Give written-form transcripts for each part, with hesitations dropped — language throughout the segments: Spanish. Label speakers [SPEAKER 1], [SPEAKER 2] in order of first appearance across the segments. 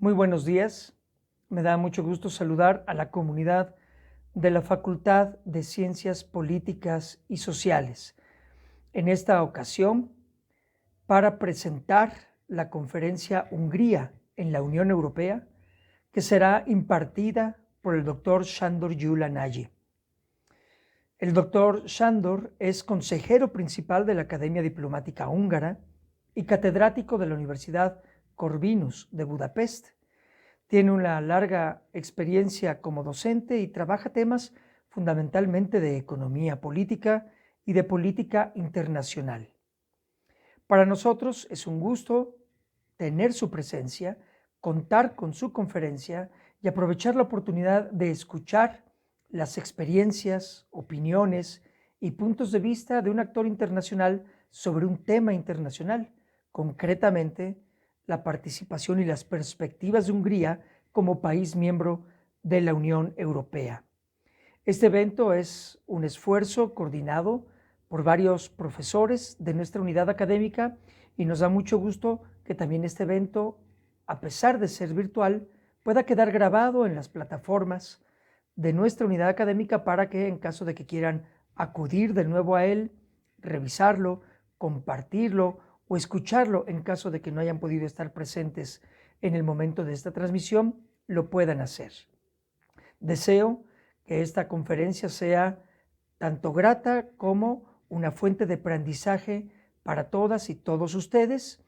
[SPEAKER 1] Muy buenos días. Me da mucho gusto saludar a la comunidad de la Facultad de Ciencias Políticas y Sociales. En esta ocasión, para presentar la conferencia Hungría en la Unión Europea, que será impartida por el doctor Sándor Gyula Nagy. El doctor Sándor es consejero principal de la Academia Diplomática Húngara y catedrático de la Universidad Corvinus de Budapest. Tiene una larga experiencia como docente y trabaja temas fundamentalmente de economía política y de política internacional. Para nosotros es un gusto tener su presencia, contar con su conferencia y aprovechar la oportunidad de escuchar las experiencias, opiniones y puntos de vista de un actor internacional sobre un tema internacional, concretamente la participación y las perspectivas de Hungría como país miembro de la Unión Europea. Este evento es un esfuerzo coordinado por varios profesores de nuestra unidad académica y nos da mucho gusto que también este evento, a pesar de ser virtual, pueda quedar grabado en las plataformas de nuestra unidad académica para que en caso de que quieran acudir de nuevo a él, revisarlo, compartirlo o escucharlo en caso de que no hayan podido estar presentes en el momento de esta transmisión, lo puedan hacer. Deseo que esta conferencia sea tanto grata como una fuente de aprendizaje para todas y todos ustedes.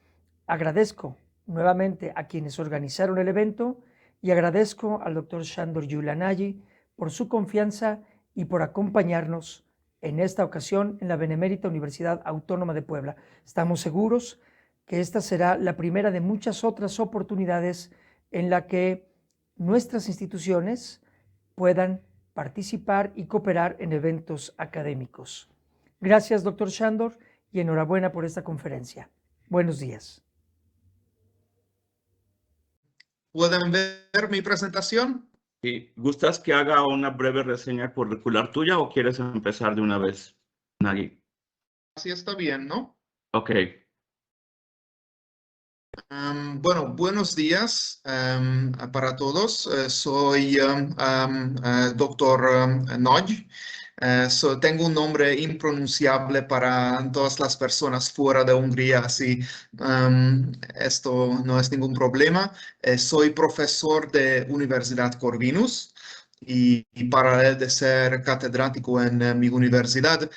[SPEAKER 1] Agradezco nuevamente a quienes organizaron el evento y agradezco al doctor Sándor Gyula Nagy por su confianza y por acompañarnos en esta ocasión en la Benemérita Universidad Autónoma de Puebla. Estamos seguros que esta será la primera de muchas otras oportunidades en la que nuestras instituciones puedan participar y cooperar en eventos académicos. Gracias, doctor Sándor, y enhorabuena por esta conferencia. Buenos días.
[SPEAKER 2] ¿Pueden ver mi presentación?
[SPEAKER 3] ¿Y gustas que haga una breve reseña curricular tuya o quieres empezar de una vez, Nagy?
[SPEAKER 2] Así está bien, ¿no?
[SPEAKER 3] Ok.
[SPEAKER 2] Bueno, buenos días para todos. Soy doctor Nagy. Tengo un nombre impronunciable para todas las personas fuera de Hungría, así esto no es ningún problema. Soy profesor de Universidad Corvinus y para de ser catedrático en mi universidad,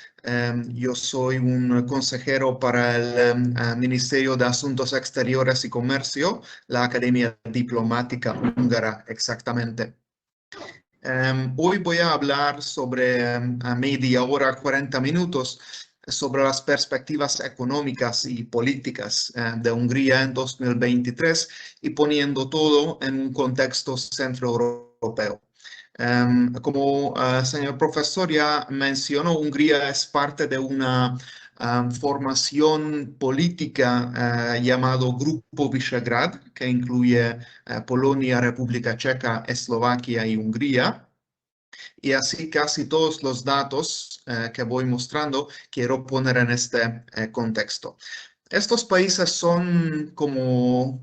[SPEAKER 2] yo soy un consejero para el Ministerio de Asuntos Exteriores y Comercio, la Academia Diplomática Húngara, exactamente. Hoy voy a hablar sobre a media hora, 40 minutos, sobre las perspectivas económicas y políticas de Hungría en 2023 y poniendo todo en un contexto centroeuropeo. Como señor profesor ya mencionó, Hungría es parte de una formación política llamado Grupo Visegrad, que incluye Polonia, República Checa, Eslovaquia y Hungría. Y así casi todos los datos que voy mostrando quiero poner en este contexto. Estos países son como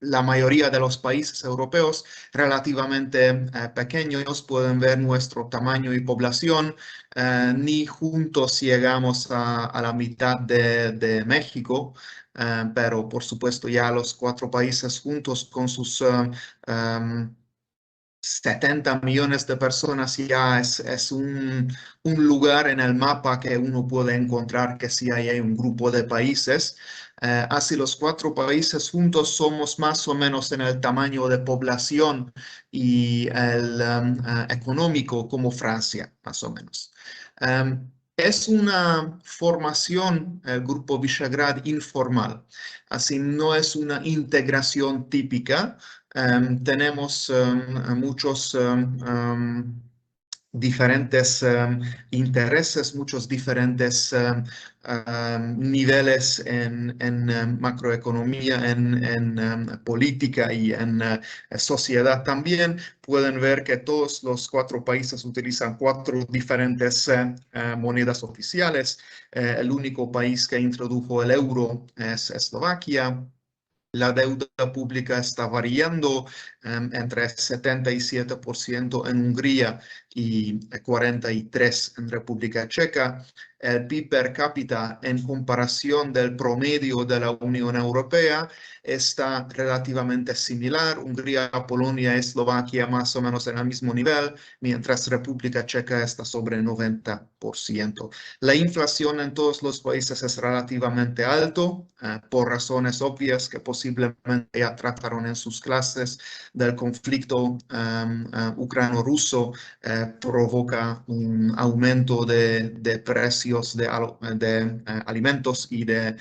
[SPEAKER 2] la mayoría de los países europeos relativamente pequeños. Pueden ver nuestro tamaño y población. Ni juntos llegamos a la mitad de México, pero por supuesto ya los cuatro países juntos con sus 70 millones de personas ya es un lugar en el mapa que uno puede encontrar que sí hay un grupo de países. Así los cuatro países juntos somos más o menos en el tamaño de población y el económico como Francia, más o menos. Es una formación, el Grupo Visegrad, informal, así no es una integración típica. Tenemos muchos diferentes intereses, muchos diferentes niveles en macroeconomía, en política y en sociedad también. Pueden ver que todos los cuatro países utilizan cuatro diferentes monedas oficiales. El único país que introdujo el euro es Eslovaquia. La deuda pública está variando entre 77% en Hungría y 43% en República Checa. El PIB per cápita en comparación del promedio de la Unión Europea está relativamente similar. Hungría, Polonia, Eslovaquia más o menos en el mismo nivel, mientras República Checa está sobre 90%. La inflación en todos los países es relativamente alto, por razones obvias que posiblemente ya trataron en sus clases del conflicto ucrano-ruso, provoca un aumento de precios de alimentos y de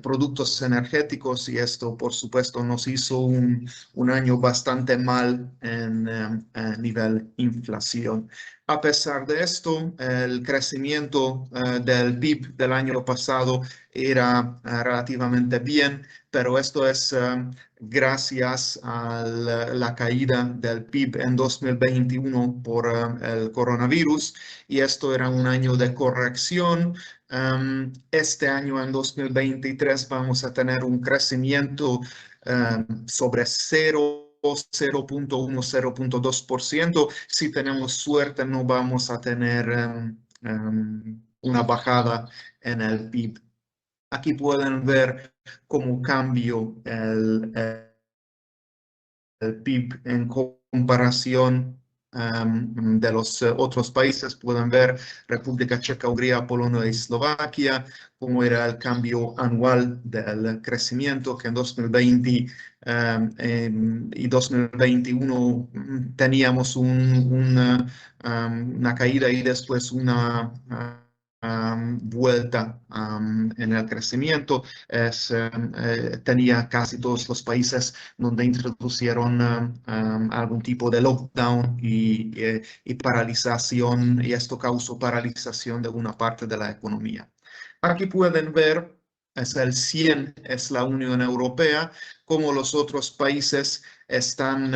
[SPEAKER 2] productos energéticos, y esto por supuesto nos hizo un año bastante mal en nivel inflación. A pesar de esto, el crecimiento del PIB del año pasado era relativamente bien, pero esto es gracias a la caída del PIB en 2021 por el coronavirus, y esto era un año de corrección. Este año, en 2023, vamos a tener un crecimiento sobre 0.1, 0.2%. Si tenemos suerte, no vamos a tener una bajada en el PIB. Aquí pueden ver cómo cambió el PIB en comparación de los otros países. Pueden ver República Checa, Hungría, Polonia y Eslovaquia, cómo era el cambio anual del crecimiento, que en 2020 y 2021 teníamos una caída y después una vuelta en el crecimiento. Tenía casi todos los países donde introducieron algún tipo de lockdown y paralización, y esto causó paralización de una parte de la economía. Aquí pueden ver, es el 100, es la Unión Europea, como los otros países están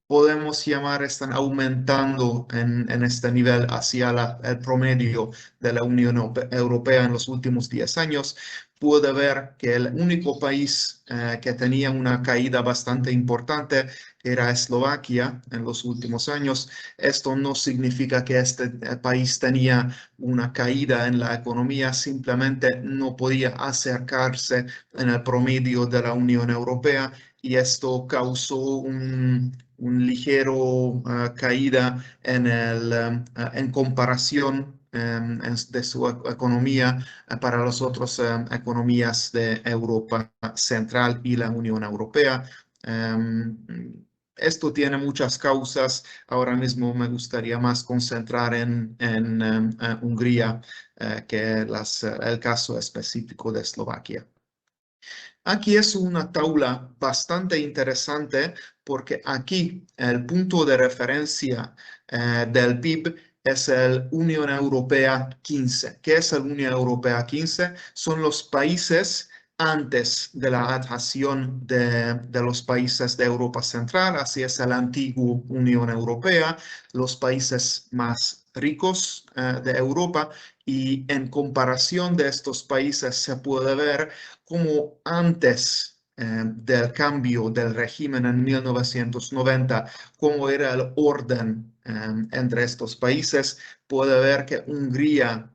[SPEAKER 2] podemos llamar, están aumentando en este nivel hacia el promedio de la Unión Europea en los últimos 10 años. Puede ver que el único país que tenía una caída bastante importante era Eslovaquia en los últimos años. Esto no significa que este país tenía una caída en la economía, simplemente no podía acercarse en el promedio de la Unión Europea, y esto causó un ligero caída en comparación de su economía para las otras economías de Europa Central y la Unión Europea. Esto tiene muchas causas. Ahora mismo me gustaría más concentrar en Hungría que el caso específico de Eslovaquia. Aquí es una tabla bastante interesante, porque aquí el punto de referencia del PIB es el Unión Europea 15. ¿Qué es el Unión Europea 15? Son los países antes de la adhesión de los países de Europa Central. Así es la antigua Unión Europea, los países más ricos de Europa, y en comparación de estos países se puede ver como antes del cambio del régimen en 1990, cómo era el orden entre estos países. Puede ver que Hungría,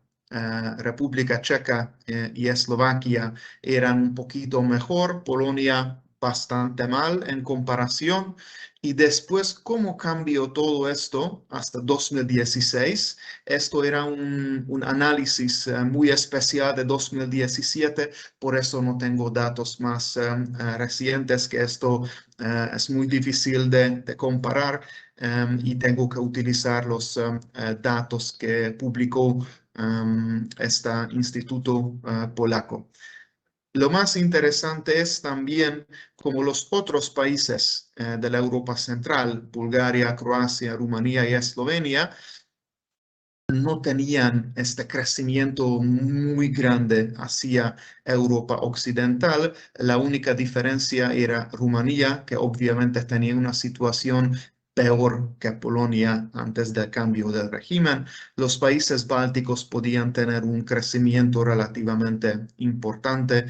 [SPEAKER 2] República Checa y Eslovaquia eran un poquito mejor, Polonia bastante mal en comparación. Y después, ¿cómo cambió todo esto hasta 2016? Esto era un análisis muy especial de 2017, por eso no tengo datos más recientes que esto. Es muy difícil de comparar, y tengo que utilizar los datos que publicó este instituto polaco. Lo más interesante es también como los otros países de la Europa Central, Bulgaria, Croacia, Rumanía y Eslovenia, no tenían este crecimiento muy grande hacia Europa Occidental. La única diferencia era Rumanía, que obviamente tenía una situación peor que Polonia antes del cambio del régimen. Los países bálticos podían tener un crecimiento relativamente importante,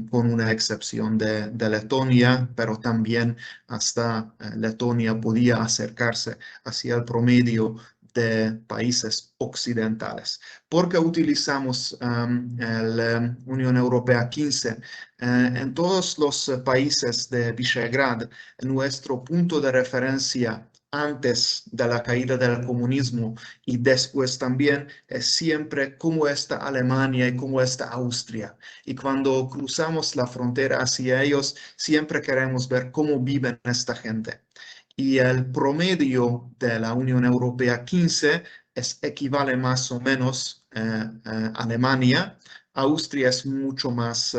[SPEAKER 2] con una excepción de Letonia, pero también hasta Letonia podía acercarse hacia el promedio de países occidentales. ¿Por qué utilizamos la Unión Europea 15? En todos los países de Visegrad, nuestro punto de referencia antes de la caída del comunismo y después también es siempre cómo está Alemania y cómo está Austria. Y cuando cruzamos la frontera hacia ellos, siempre queremos ver cómo viven esta gente. Y el promedio de la Unión Europea 15 equivale más o menos a Alemania. Austria es mucho más,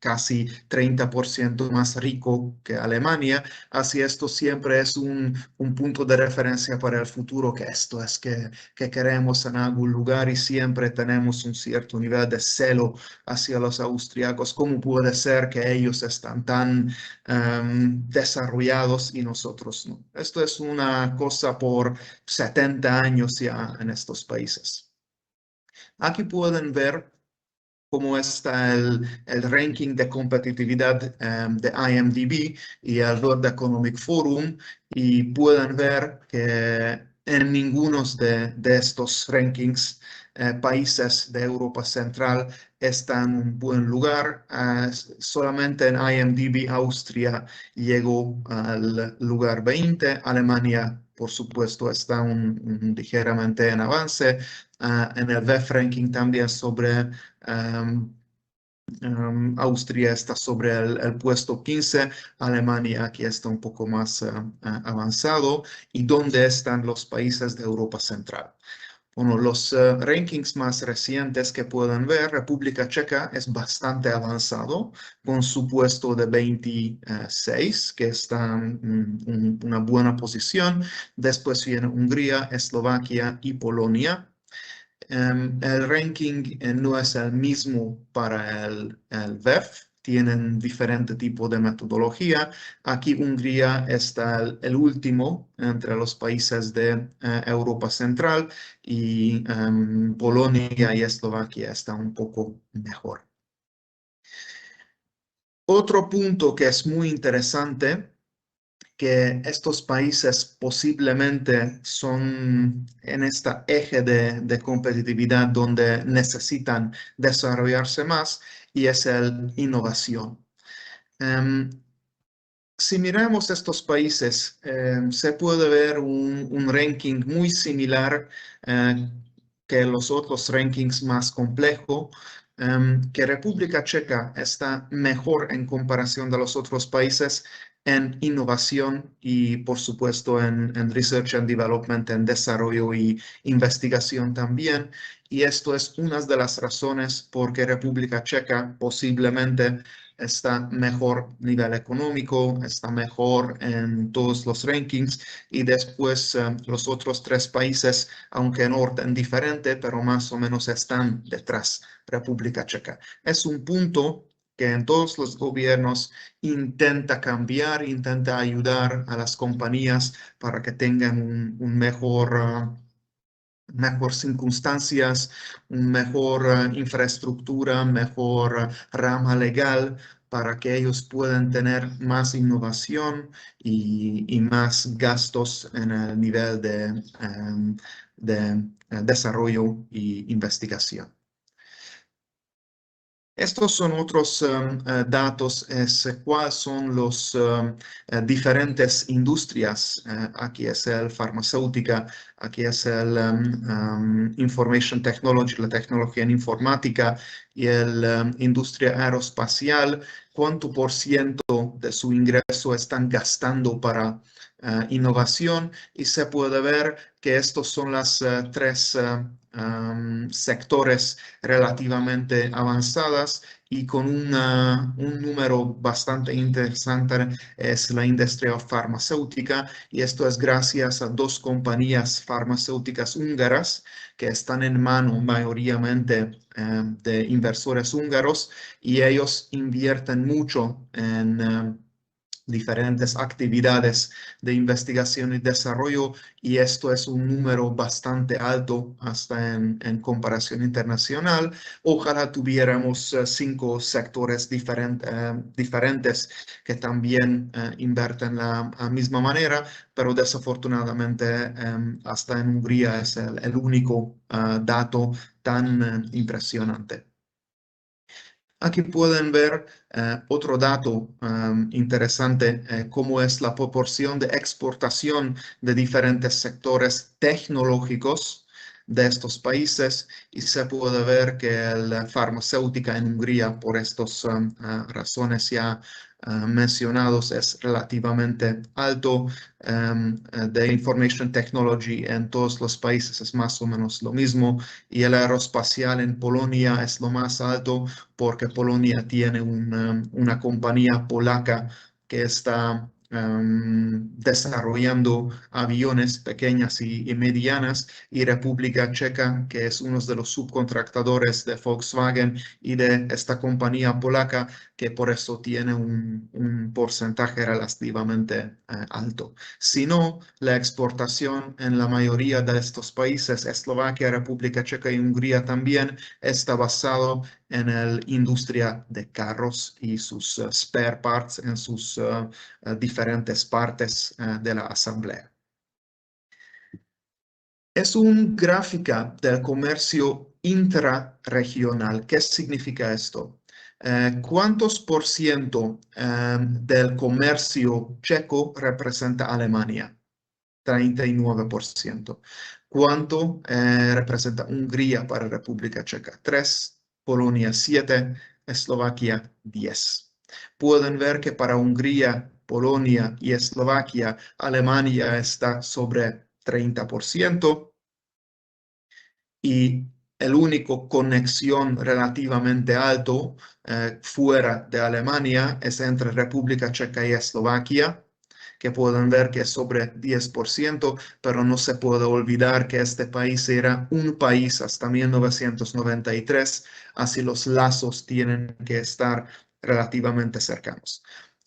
[SPEAKER 2] casi 30% más rico que Alemania, así esto siempre es un punto de referencia para el futuro, que esto es que queremos en algún lugar y siempre tenemos un cierto nivel de celo hacia los austriacos. ¿Cómo puede ser que ellos están tan desarrollados y nosotros no? Esto es una cosa por 70 años ya en estos países. Aquí pueden ver cómo está el ranking de competitividad de IMDb y el World Economic Forum, y pueden ver que en ninguno de estos rankings países de Europa Central están en un buen lugar. Solamente en IMDb Austria llegó al lugar 20, Alemania por supuesto está ligeramente en avance. En el VEF ranking también sobre Austria está sobre el puesto 15, Alemania aquí está un poco más avanzado. ¿Y dónde están los países de Europa Central? Bueno, los rankings más recientes que pueden ver, República Checa es bastante avanzado, con su puesto de 26, que está en una buena posición. Después viene Hungría, Eslovaquia y Polonia. El ranking no es el mismo para el VEF, tienen diferente tipo de metodología. Aquí Hungría está el último entre los países de Europa Central y Polonia y Eslovaquia están un poco mejor. Otro punto que es muy interesante, que estos países posiblemente son en este eje de competitividad donde necesitan desarrollarse más, y es la innovación. Si miramos estos países, se puede ver un ranking muy similar que los otros rankings más complejos, que República Checa está mejor en comparación de los otros países en innovación y, por supuesto, en Research and Development, en desarrollo y investigación también. Y esto es una de las razones por que República Checa posiblemente está mejor nivel económico, está mejor en todos los rankings, y después los otros tres países, aunque en orden diferente, pero más o menos están detrás República Checa. Es un punto que en todos los gobiernos intenta cambiar, intenta ayudar a las compañías para que tengan un mejor circunstancias, mejor infraestructura, mejor rama legal, para que ellos puedan tener más innovación y más gastos en el nivel de desarrollo y investigación. Estos son otros datos, cuáles son los diferentes industrias. Aquí es el farmacéutica, aquí es el information technology, la tecnología en informática, y el industria aeroespacial. ¿Cuánto por ciento de su ingreso están gastando para innovación? Y se puede ver que estos son las tres sectores relativamente avanzadas, y con un número bastante interesante es la industria farmacéutica, y esto es gracias a dos compañías farmacéuticas húngaras que están en mano mayoritariamente de inversores húngaros, y ellos invierten mucho en diferentes actividades de investigación y desarrollo, y esto es un número bastante alto hasta en comparación internacional. Ojalá tuviéramos 5 sectores diferentes que también invierten la misma manera, pero desafortunadamente hasta en Hungría es el único dato tan impresionante. Aquí pueden ver otro dato interesante, cómo es la proporción de exportación de diferentes sectores tecnológicos de estos países, y se puede ver que la farmacéutica en Hungría, por estas razones ya mencionados, es relativamente alto. De Information Technology en todos los países es más o menos lo mismo, y el aeroespacial en Polonia es lo más alto, porque Polonia tiene una compañía polaca que está desarrollando aviones pequeñas y medianas, y República Checa, que es uno de los subcontratadores de Volkswagen y de esta compañía polaca, que por eso tiene un porcentaje relativamente alto. Si no, la exportación en la mayoría de estos países, Eslovaquia, República Checa y Hungría también, está basado en la industria de carros y sus spare parts en sus diferentes partes de la asamblea. Es una gráfica del comercio intrarregional. ¿Qué significa esto? ¿Cuántos por ciento del comercio checo representa Alemania? 39%. ¿Cuánto representa Hungría para República Checa? 3, Polonia 7, Eslovaquia 10. Pueden ver que para Hungría, Polonia y Eslovaquia, Alemania está sobre 30%, y el único conexión relativamente alto fuera de Alemania es entre República Checa y Eslovaquia, que pueden ver que es sobre 10%, pero no se puede olvidar que este país era un país hasta 1993, así los lazos tienen que estar relativamente cercanos.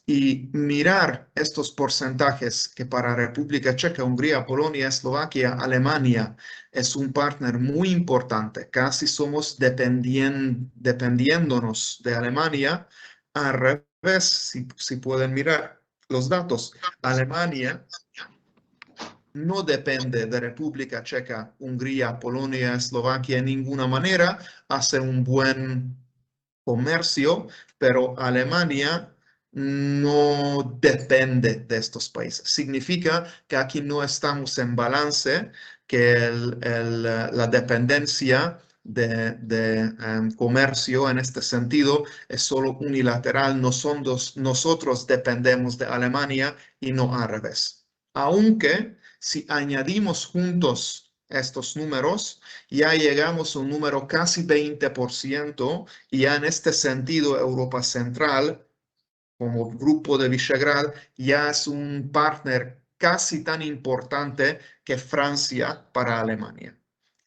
[SPEAKER 2] Y mirar estos porcentajes, que para República Checa, Hungría, Polonia, Eslovaquia, Alemania es un partner muy importante. Casi somos dependiéndonos de Alemania. Al revés, si pueden mirar los datos, Alemania no depende de República Checa, Hungría, Polonia, Eslovaquia en ninguna manera. Hace un buen comercio, pero Alemania no depende de estos países. Significa que aquí no estamos en balance, que la dependencia de comercio en este sentido es solo unilateral. Nosotros dependemos de Alemania y no al revés. Aunque si añadimos juntos estos números, ya llegamos a un número casi 20%, y ya en este sentido Europa Central, como grupo de Visegrad, ya es un partner casi tan importante que Francia para Alemania.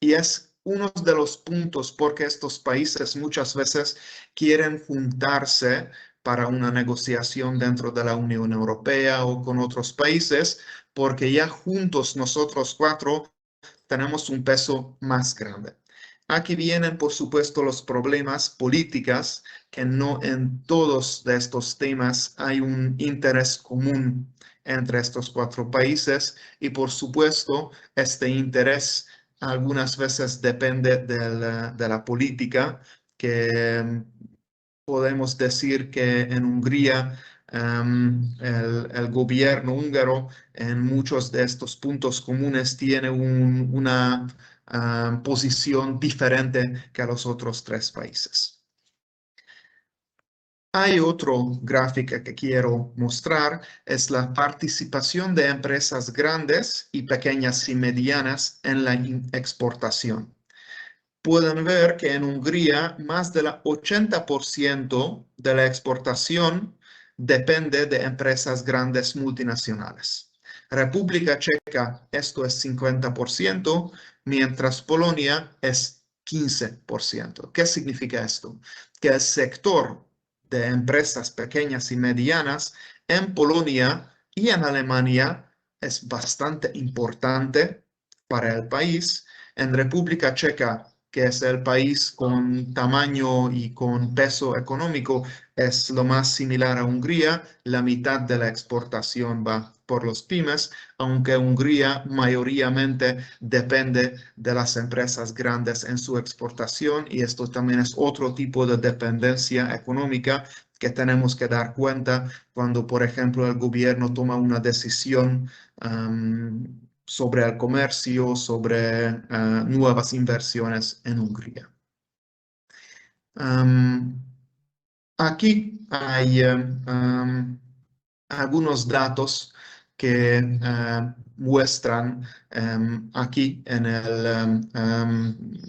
[SPEAKER 2] Y es uno de los puntos porque estos países muchas veces quieren juntarse para una negociación dentro de la Unión Europea o con otros países, porque ya juntos nosotros 4 tenemos un peso más grande. Aquí vienen, por supuesto, los problemas políticos, que no en todos de estos temas hay un interés común entre estos 4 países, y por supuesto, este interés algunas veces depende de la política, que podemos decir que en Hungría el gobierno húngaro en muchos de estos puntos comunes tiene una posición diferente que a los otros 3 países. Hay otro gráfico que quiero mostrar, es la participación de empresas grandes y pequeñas y medianas en la exportación. Pueden ver que en Hungría más del 80% de la exportación depende de empresas grandes multinacionales. República Checa, esto es 50%, mientras Polonia es 15%. ¿Qué significa esto? Que el sector de empresas pequeñas y medianas en Polonia y en Alemania es bastante importante para el país. En República Checa, que es el país con tamaño y con peso económico, es lo más similar a Hungría. La mitad de la exportación va por los pymes, aunque Hungría mayoritariamente depende de las empresas grandes en su exportación, y esto también es otro tipo de dependencia económica que tenemos que dar cuenta cuando, por ejemplo, el gobierno toma una decisión sobre el comercio, sobre nuevas inversiones en Hungría. Aquí hay algunos datos que muestran aquí en el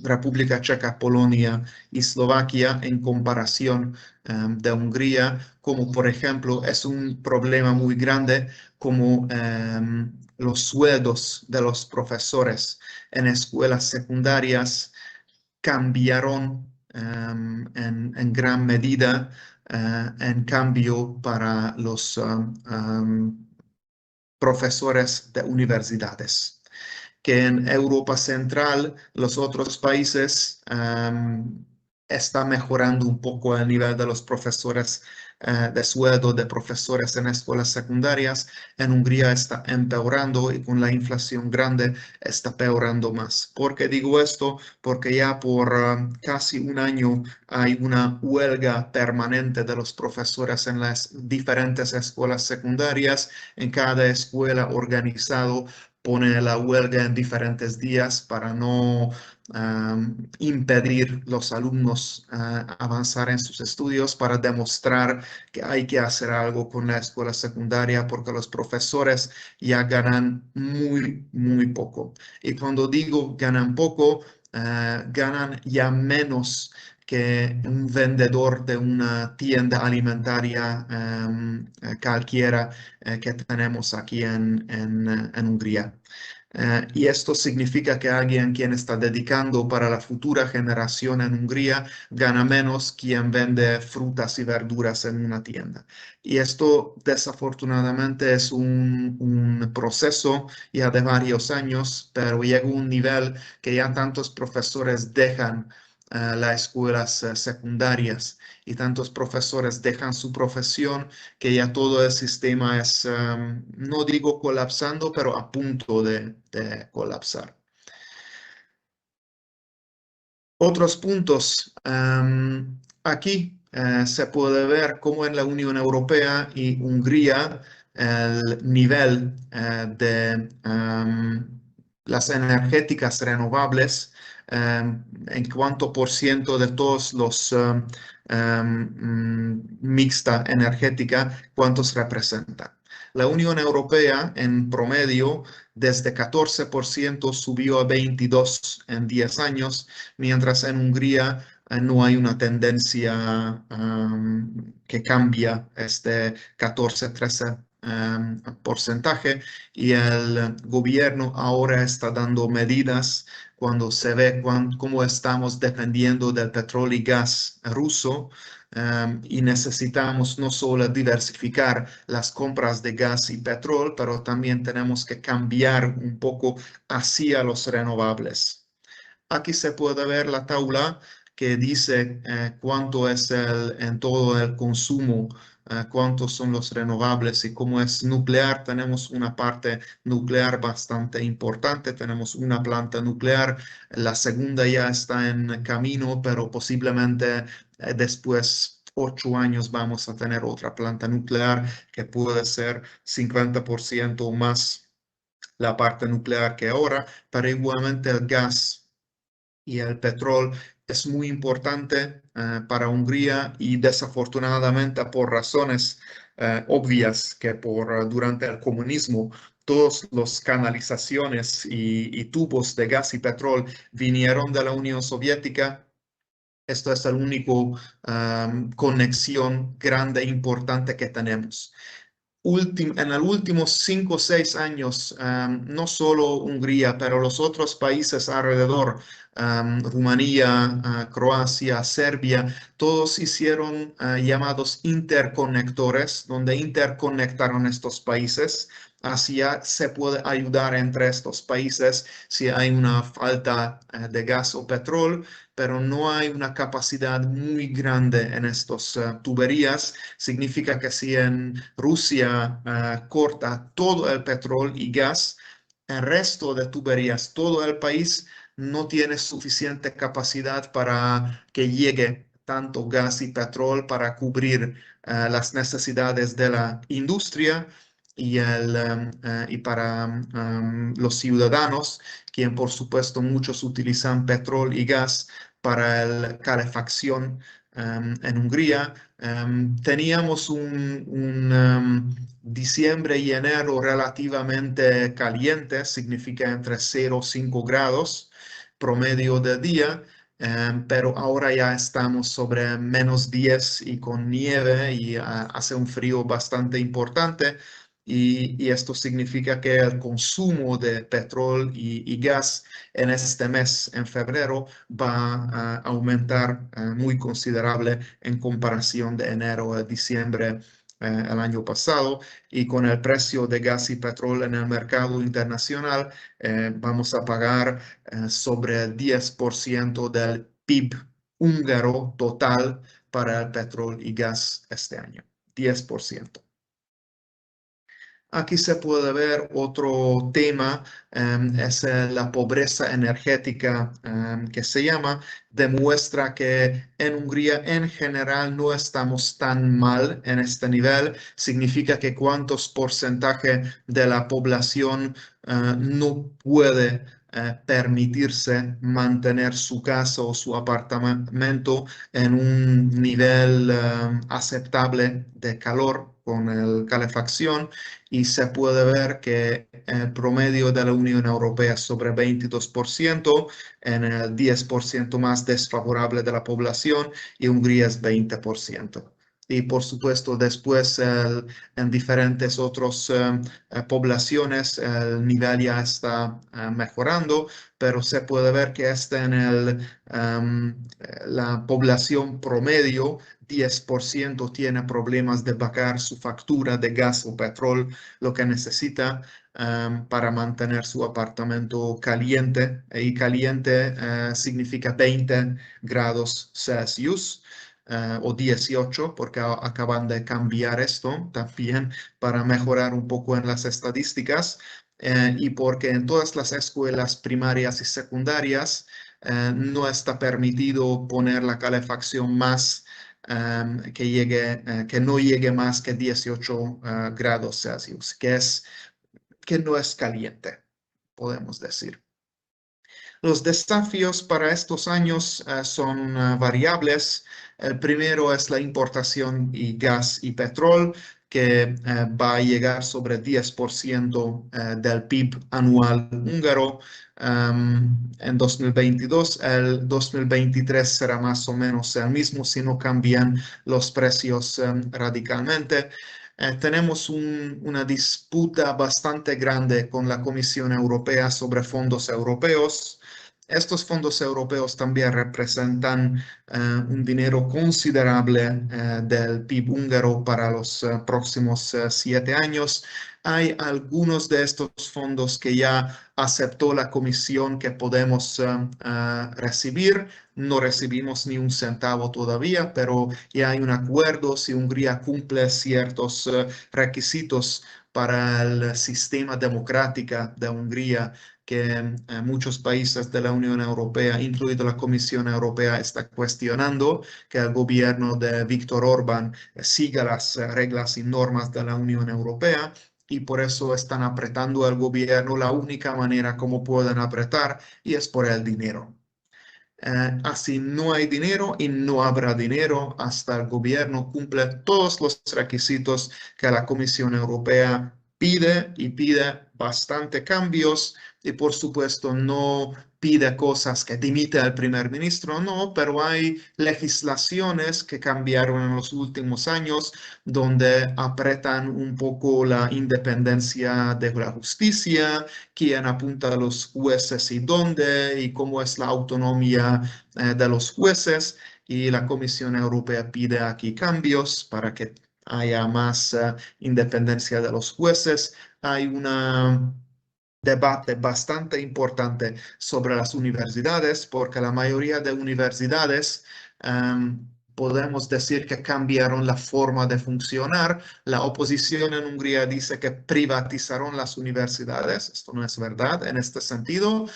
[SPEAKER 2] República Checa, Polonia y Eslovaquia en comparación de Hungría, como por ejemplo es un problema muy grande como los sueldos de los profesores en escuelas secundarias cambiaron en gran medida. En cambio, para los profesores de universidades, que en Europa Central, los otros países está mejorando un poco el nivel de los profesores, de sueldo de profesores en escuelas secundarias. En Hungría está empeorando y con la inflación grande está peorando más. ¿Por qué digo esto? Porque ya por casi un año hay una huelga permanente de los profesores en las diferentes escuelas secundarias. En cada escuela organizado pone la huelga en diferentes días para no impedir los alumnos avanzar en sus estudios, para demostrar que hay que hacer algo con la escuela secundaria porque los profesores ya ganan muy poco. Y cuando digo ganan poco, ganan ya menos que un vendedor de una tienda alimentaria cualquiera que tenemos aquí en Hungría. Y esto significa que alguien quien está dedicando para la futura generación en Hungría gana menos quien vende frutas y verduras en una tienda. Y esto desafortunadamente es un proceso ya de varios años, pero llega un nivel que ya tantos profesores dejan las escuelas secundarias y tantos profesores dejan su profesión que ya todo el sistema es, no digo colapsando, pero a punto de colapsar. Otros puntos. Aquí se puede ver cómo en la Unión Europea y Hungría el nivel de las energéticas renovables en cuanto por ciento de todos los mixta energética, cuántos representan. La Unión Europea en promedio desde 14% subió a 22% en 10 años, mientras en Hungría no hay una tendencia que cambia este 14-13% porcentaje, y el gobierno ahora está dando medidas cuando se ve cómo estamos dependiendo del petróleo y gas ruso. Y necesitamos no solo diversificar las compras de gas y petróleo, pero también tenemos que cambiar un poco hacia los renovables. Aquí se puede ver la tabla que dice cuánto es en todo el consumo, cuántos son los renovables, y cómo es nuclear. Tenemos una parte nuclear bastante importante, tenemos una planta nuclear, la segunda ya está en camino, pero posiblemente después 8 años vamos a tener otra planta nuclear que puede ser 50% o más la parte nuclear que ahora, pero igualmente el gas y el petróleo es muy importante para Hungría, y desafortunadamente por razones obvias que durante el comunismo todos los canalizaciones y tubos de gas y petróleo vinieron de la Unión Soviética. Esto es el único conexión grande e importante que tenemos. En los últimos 5 o 6 años, no solo Hungría, pero los otros países alrededor Rumanía, Croacia, Serbia, todos hicieron llamados interconectores, donde interconectaron estos países. Así ya se puede ayudar entre estos países si hay una falta de gas o petróleo, pero no hay una capacidad muy grande en estas tuberías. Significa que si en Rusia corta todo el petróleo y gas, el resto de tuberías, todo el país no tiene suficiente capacidad para que llegue tanto gas y petróleo para cubrir las necesidades de la industria y para los ciudadanos, quien por supuesto muchos utilizan petróleo y gas para la calefacción en Hungría. Teníamos un diciembre y enero relativamente calientes, significa entre 0 y 5 grados promedio de día, pero ahora ya estamos sobre -10 y con nieve y hace un frío bastante importante. Y esto significa que el consumo de petróleo y gas en este mes, en febrero, va a aumentar muy considerable en comparación de enero a diciembre el año pasado. Y con el precio de gas y petróleo en el mercado internacional, vamos a pagar sobre el 10% del PIB húngaro total para el petróleo y gas este año. 10%. Aquí se puede ver otro tema, es la pobreza energética que se llama, demuestra que en Hungría en general no estamos tan mal en este nivel. Significa que cuántos porcentaje de la población no puede permitirse mantener su casa o su apartamento en un nivel aceptable de calor con la calefacción, y se puede ver que el promedio de la Unión Europea es sobre 22%, en el 10% más desfavorable de la población, y Hungría es 20%. Y por supuesto después en diferentes otras poblaciones el nivel ya está mejorando, pero se puede ver que está en la población promedio, 10% tiene problemas de pagar su factura de gas o petróleo, lo que necesita para mantener su apartamento caliente. Y caliente significa 20 grados Celsius. O 18, porque acaban de cambiar esto también para mejorar un poco en las estadísticas, y porque en todas las escuelas primarias y secundarias no está permitido poner la calefacción más que no llegue más que 18 grados Celsius, que no es caliente, podemos decir. Los desafíos para estos años son variables. El primero es la importación y gas y petróleo, que va a llegar sobre 10% del PIB anual húngaro en 2022. El 2023 será más o menos el mismo si no cambian los precios radicalmente. Tenemos una disputa bastante grande con la Comisión Europea sobre fondos europeos. Estos fondos europeos también representan un dinero considerable del PIB húngaro para los próximos 7 años. Hay algunos de estos fondos que ya aceptó la Comisión que podemos recibir. No recibimos ni un centavo todavía, pero ya hay un acuerdo si Hungría cumple ciertos requisitos para el sistema democrático de Hungría, que muchos países de la Unión Europea, incluido la Comisión Europea, está cuestionando que el gobierno de Viktor Orbán siga las reglas y normas de la Unión Europea, y por eso están apretando al gobierno la única manera como pueden apretar, y es por el dinero. Así no hay dinero y no habrá dinero hasta el gobierno cumple todos los requisitos que la Comisión Europea pide bastante cambios y por supuesto no pide cosas que dimite al primer ministro, no, pero hay legislaciones que cambiaron en los últimos años donde apretan un poco la independencia de la justicia, quién apunta a los jueces y dónde, y cómo es la autonomía de los jueces. Y la Comisión Europea pide aquí cambios para que haya más independencia de los jueces. Hay un debate bastante importante sobre las universidades, porque la mayoría de universidades podemos decir que cambiaron la forma de funcionar. La oposición en Hungría dice que privatizaron las universidades. Esto no es verdad en este sentido,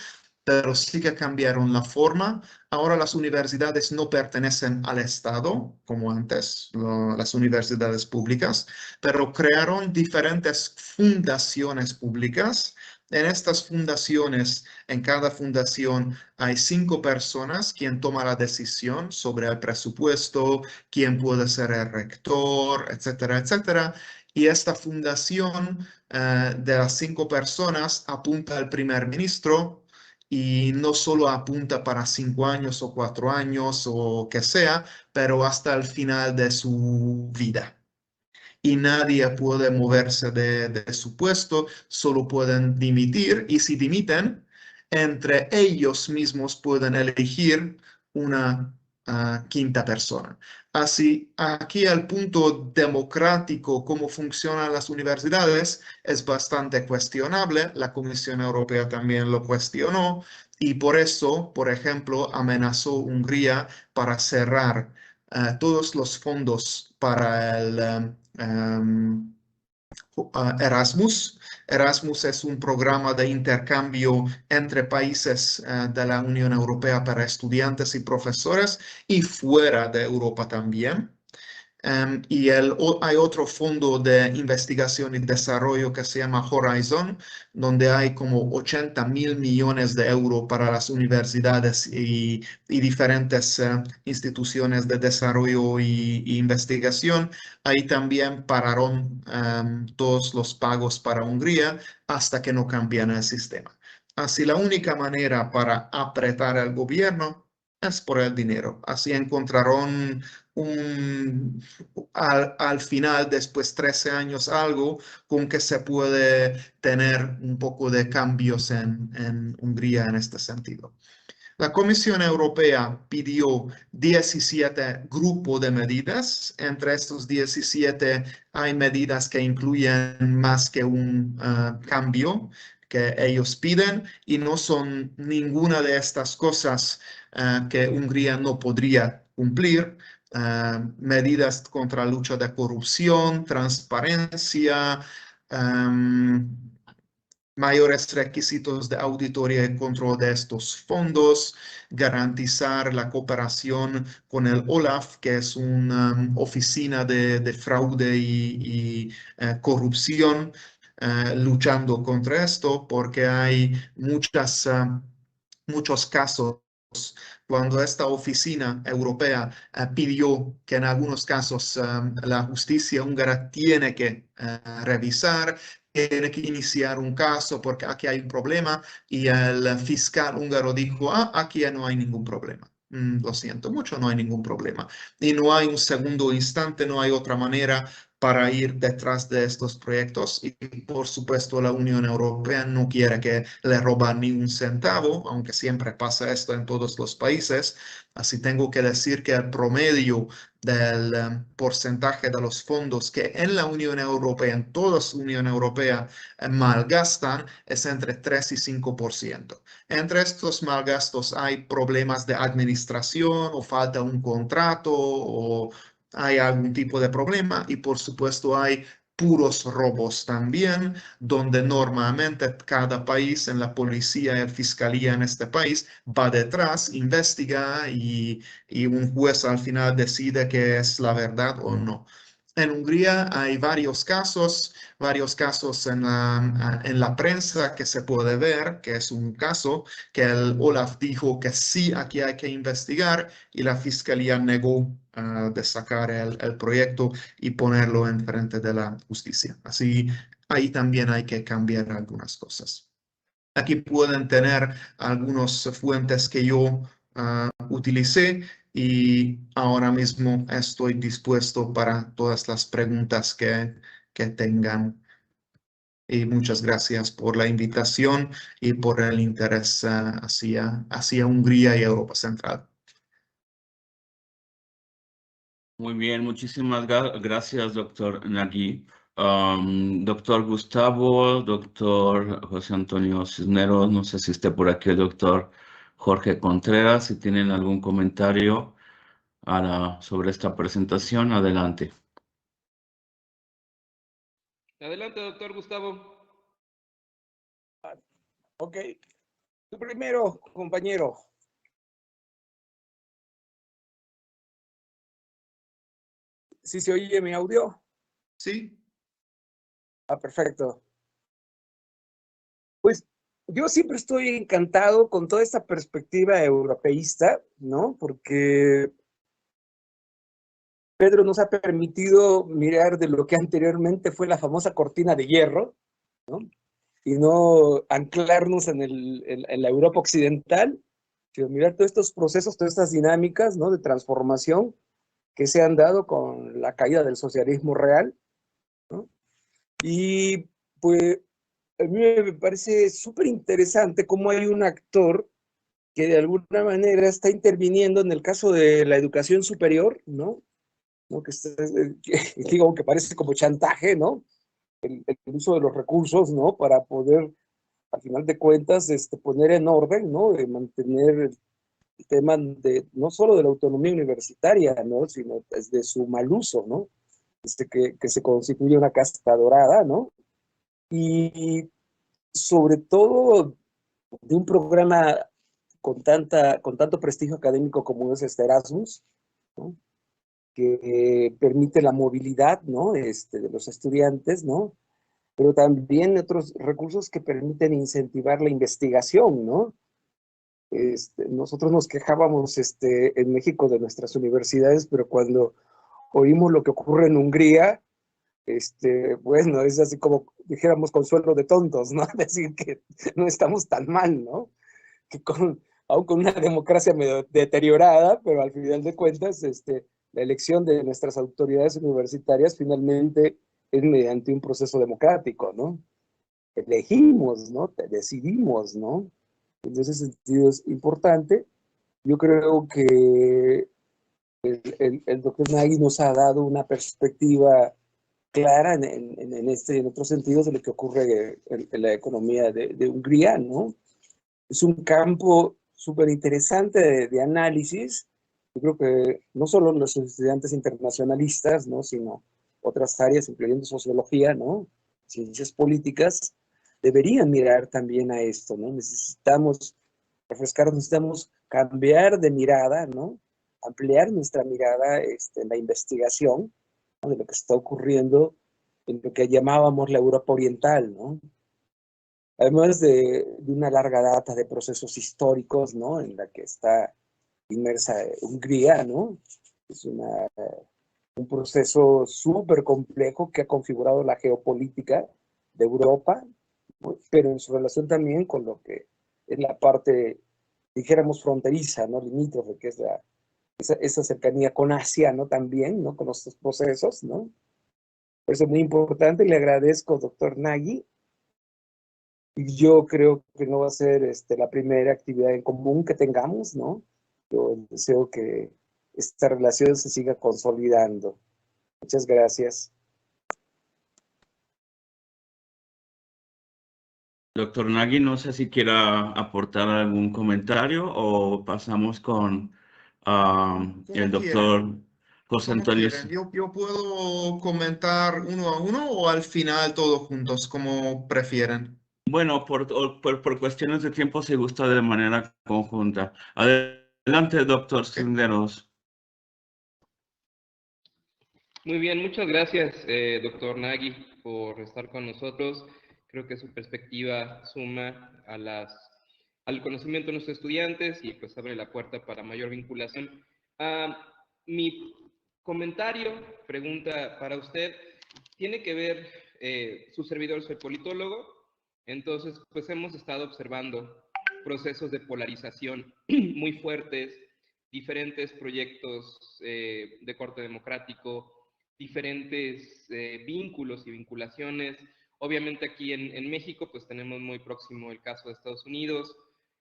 [SPEAKER 2] pero sí que cambiaron la forma. Ahora las universidades no pertenecen al Estado, como antes, las universidades públicas, pero crearon diferentes fundaciones públicas. En estas fundaciones, en cada fundación hay 5 personas quien toma la decisión sobre el presupuesto, quién puede ser el rector, etcétera, etcétera. Y esta fundación de las 5 personas apunta al primer ministro y no solo apunta para 5 años o 4 años o que sea, pero hasta el final de su vida. Y nadie puede moverse de su puesto, solo pueden dimitir y si dimiten, entre ellos mismos pueden elegir una quinta persona. Así, aquí el punto democrático, cómo funcionan las universidades, es bastante cuestionable. La Comisión Europea también lo cuestionó y por eso, por ejemplo, amenazó Hungría para cerrar todos los fondos para el Erasmus. Erasmus es un programa de intercambio entre países de la Unión Europea para estudiantes y profesores y fuera de Europa también. Y hay otro fondo de investigación y desarrollo que se llama Horizon, donde hay como 80.000 millones de euros para las universidades y diferentes instituciones de desarrollo y investigación. Ahí también pararon todos los pagos para Hungría hasta que no cambian el sistema. Así la única manera para apretar al gobierno es por el dinero. Así encontraron al final, después 13 años, algo con que se puede tener un poco de cambios en Hungría en este sentido. La Comisión Europea pidió 17 grupos de medidas. Entre estos 17 hay medidas que incluyen más que un cambio que ellos piden y no son ninguna de estas cosas que Hungría no podría cumplir. Medidas contra la lucha de corrupción, transparencia, mayores requisitos de auditoría y control de estos fondos, garantizar la cooperación con el OLAF, que es una oficina de fraude y corrupción, luchando contra esto, porque hay muchos casos cuando esta oficina europea pidió que en algunos casos la justicia húngara tiene que revisar, tiene que iniciar un caso porque aquí hay un problema y el fiscal húngaro dijo, aquí no hay ningún problema. Lo siento mucho, no hay ningún problema. Y no hay un segundo instante, no hay otra manera para ir detrás de estos proyectos y por supuesto la Unión Europea no quiere que le roban ni un centavo, aunque siempre pasa esto en todos los países. Así tengo que decir que el promedio del porcentaje de los fondos que en la Unión Europea, en toda la Unión Europea, malgastan es entre 3 y 5%. Entre estos malgastos hay problemas de administración o falta un contrato o hay algún tipo de problema y por supuesto hay puros robos también, donde normalmente cada país en la policía y la fiscalía en este país va detrás, investiga y un juez al final decide que es la verdad o no. En Hungría hay varios casos en la prensa que se puede ver, que es un caso que el Olaf dijo que sí, aquí hay que investigar y la fiscalía negó de sacar el proyecto y ponerlo en frente de la justicia. Así ahí también hay que cambiar algunas cosas. Aquí pueden tener algunas fuentes que yo utilicé y ahora mismo estoy dispuesto para todas las preguntas que tengan. Y muchas gracias por la invitación y por el interés hacia Hungría y Europa Central.
[SPEAKER 3] Muy bien, muchísimas gracias, doctor Nagy. Doctor Gustavo, doctor José Antonio Cisneros, no sé si esté por aquí el doctor Jorge Contreras, si tienen algún comentario sobre esta presentación, adelante.
[SPEAKER 4] Adelante, doctor Gustavo.
[SPEAKER 5] Ok. Tú primero, compañero. ¿Sí se oye mi audio?
[SPEAKER 2] Sí.
[SPEAKER 5] Perfecto. Pues yo siempre estoy encantado con toda esta perspectiva europeísta, ¿no? Porque Pedro nos ha permitido mirar de lo que anteriormente fue la famosa cortina de hierro, ¿no? Y no anclarnos en la Europa occidental, sino mirar todos estos procesos, todas estas dinámicas, ¿no? De transformación que se han dado con la caída del socialismo real, ¿no? Y pues a mí me parece súper interesante cómo hay un actor que de alguna manera está interviniendo en el caso de la educación superior, ¿no? ¿No? Digo, que parece como chantaje, ¿no? El uso de los recursos, ¿no? Para poder, al final de cuentas, poner en orden, ¿no? De mantener el tema de, no solo de la autonomía universitaria, ¿no? Sino de su mal uso, ¿no? Que se constituye una casta dorada, ¿no? Y sobre todo de un programa con tanto prestigio académico como es Erasmus, ¿no? Que permite la movilidad, ¿no? De los estudiantes, ¿no? Pero también otros recursos que permiten incentivar la investigación, ¿no? Nosotros nos quejábamos en México de nuestras universidades, pero cuando oímos lo que ocurre en Hungría, bueno, es así como dijéramos consuelo de tontos, ¿no? Decir que no estamos tan mal, ¿no? Que aún con una democracia medio deteriorada, pero al final de cuentas, la elección de nuestras autoridades universitarias finalmente es mediante un proceso democrático, ¿no? Elegimos, ¿no? Decidimos, ¿no? En ese sentido es importante. Yo creo que el doctor Nagy nos ha dado una perspectiva clara en otros sentidos de lo que ocurre en la economía de Hungría, ¿no? Es un campo súper interesante de análisis. Yo creo que no solo los estudiantes internacionalistas, ¿no? Sino otras áreas, incluyendo sociología, ¿no? Ciencias políticas, deberían mirar también a esto, ¿no? Necesitamos refrescar, necesitamos cambiar de mirada, ¿no? Ampliar nuestra mirada en la investigación, ¿no? De lo que está ocurriendo en lo que llamábamos la Europa Oriental, ¿no? Además de una larga data de procesos históricos, ¿no? En la que está inmersa Hungría, ¿no? Es un proceso súper complejo que ha configurado la geopolítica de Europa, ¿no? Pero en su relación también con lo que es la parte, dijéramos, fronteriza, ¿no? Limítrofe, que es esa cercanía con Asia, ¿no? También, ¿no? Con estos procesos, ¿no? Por eso es muy importante y le agradezco, doctor Nagy. Y yo creo que no va a ser la primera actividad en común que tengamos, ¿no? Yo deseo que esta relación se siga consolidando. Muchas gracias.
[SPEAKER 3] Doctor Nagy, no sé si quiera aportar algún comentario o pasamos con el doctor José
[SPEAKER 2] Como
[SPEAKER 3] Antonio.
[SPEAKER 2] quieren. Yo puedo comentar uno a uno o al final todos juntos, como prefieren.
[SPEAKER 3] Bueno, por cuestiones de tiempo se gusta de manera conjunta. Adelante, doctor
[SPEAKER 2] Ok.
[SPEAKER 3] Cisneros.
[SPEAKER 4] Muy bien, muchas gracias, doctor Nagy, por estar con nosotros. Creo que su perspectiva suma al conocimiento de nuestros estudiantes y pues abre la puerta para mayor vinculación. Mi comentario, pregunta para usted, tiene que ver su servidor soy politólogo, entonces pues hemos estado observando procesos de polarización muy fuertes, diferentes proyectos de corte democrático, diferentes vínculos y vinculaciones. Obviamente aquí en México pues tenemos muy próximo el caso de Estados Unidos.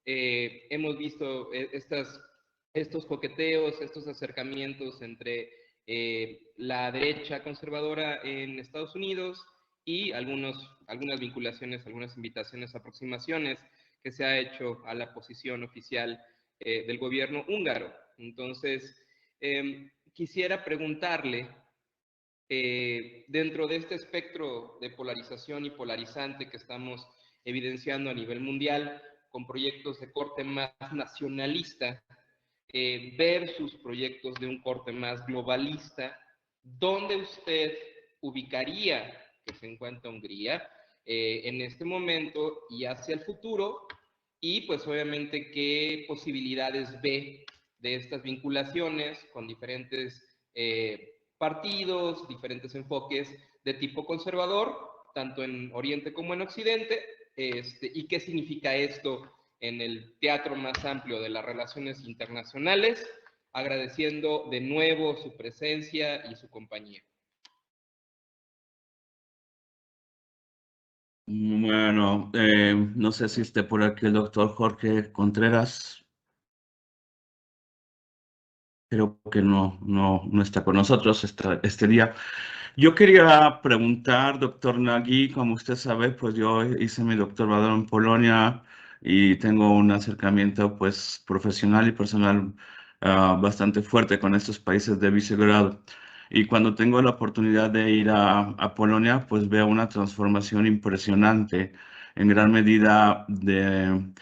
[SPEAKER 4] Hemos visto estos coqueteos, estos acercamientos entre la derecha conservadora en Estados Unidos y algunas vinculaciones, algunas invitaciones, aproximaciones que se ha hecho a la posición oficial del gobierno húngaro. Entonces, quisiera preguntarle, dentro de este espectro de polarización y polarizante que estamos evidenciando a nivel mundial, con proyectos de corte más nacionalista, versus proyectos de un corte más globalista, ¿dónde usted ubicaría que se encuentra Hungría en este momento y hacia el futuro? Y pues obviamente qué posibilidades ve de estas vinculaciones con diferentes partidos, diferentes enfoques de tipo conservador, tanto en Oriente como en Occidente, y qué significa esto en el teatro más amplio de las relaciones internacionales, agradeciendo de nuevo su presencia y su compañía.
[SPEAKER 3] Bueno, no sé si esté por aquí el doctor Jorge Contreras. Creo que no está con nosotros este día. Yo quería preguntar, doctor Nagy, como usted sabe, pues yo hice mi doctorado en Polonia y tengo un acercamiento pues profesional y personal bastante fuerte con estos países de Visegrado. Y cuando tengo la oportunidad de ir a Polonia, pues veo una transformación impresionante, en gran medida de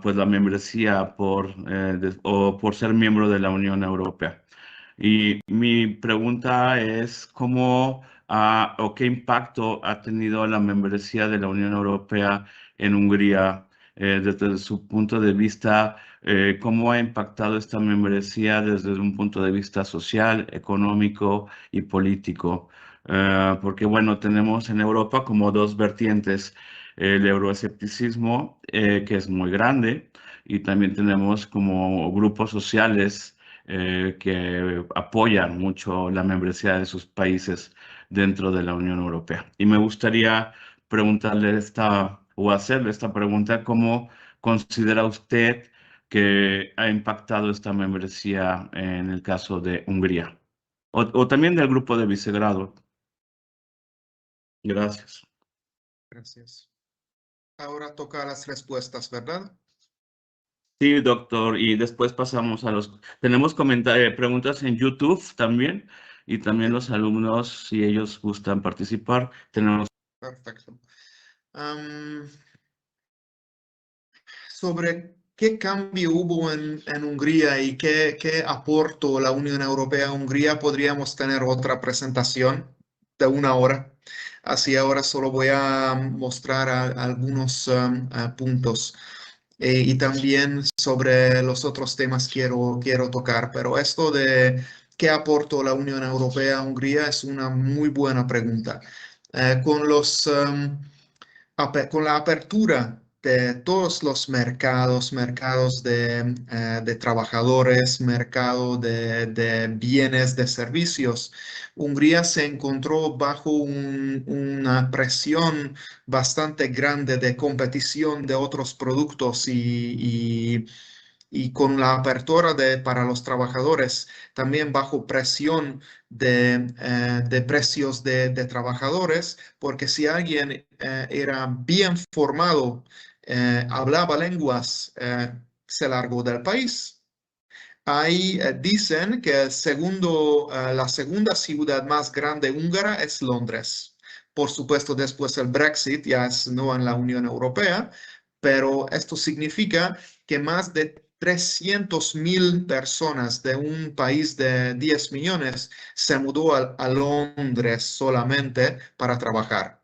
[SPEAKER 3] pues la membresía o por ser miembro de la Unión Europea. Y mi pregunta es, ¿cómo o qué impacto ha tenido la membresía de la Unión Europea en Hungría desde su punto de vista? ¿Cómo ha impactado esta membresía desde un punto de vista social, económico y político? Porque, bueno, tenemos en Europa como dos vertientes, el euroescepticismo, que es muy grande, y también tenemos como grupos sociales que apoyan mucho la membresía de sus países dentro de la Unión Europea. Y me gustaría preguntarle o hacerle esta pregunta: ¿cómo considera usted que ha impactado esta membresía en el caso de Hungría? O también del grupo de Visegrado. Gracias.
[SPEAKER 2] Gracias. Ahora toca las respuestas, ¿verdad?
[SPEAKER 3] Sí, doctor, y después pasamos a tenemos preguntas en YouTube también, y también los alumnos, si ellos gustan participar, tenemos.
[SPEAKER 2] Perfecto. Sobre qué cambio hubo en Hungría y qué aportó la Unión Europea a Hungría, podríamos tener otra presentación de 1 hora. Así ahora solo voy a mostrar algunos puntos. Y también sobre los otros temas quiero tocar, pero esto de qué aportó la Unión Europea a Hungría es una muy buena pregunta. Con la apertura de todos los mercados de trabajadores, mercado de bienes, de servicios, Hungría se encontró bajo una presión bastante grande de competición de otros productos y con la apertura para los trabajadores, también bajo presión de precios de trabajadores, porque si alguien era bien formado, hablaba lenguas, se largó del país. Ahí dicen que la segunda ciudad más grande húngara es Londres. Por supuesto, después el Brexit ya es no en la Unión Europea, pero esto significa que más de 300.000 personas de un país de 10 millones se mudó a Londres solamente para trabajar.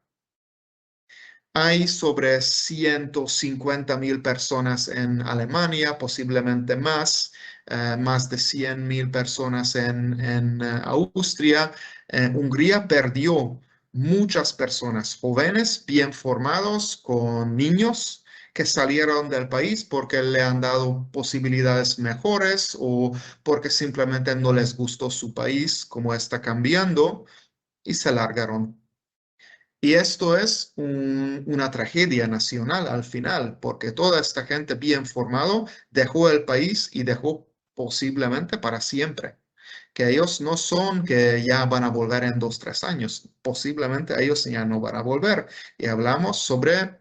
[SPEAKER 2] Hay sobre 150.000 personas en Alemania, posiblemente más de 100.000 personas en Austria. Hungría perdió muchas personas jóvenes, bien formados, con niños que salieron del país porque le han dado posibilidades mejores o porque simplemente no les gustó su país, como está cambiando, y se largaron. Y esto es una tragedia nacional al final, porque toda esta gente bien formado dejó el país y dejó posiblemente para siempre. Que ellos no son que ya van a volver en 2, 3 años, posiblemente ellos ya no van a volver. Y hablamos sobre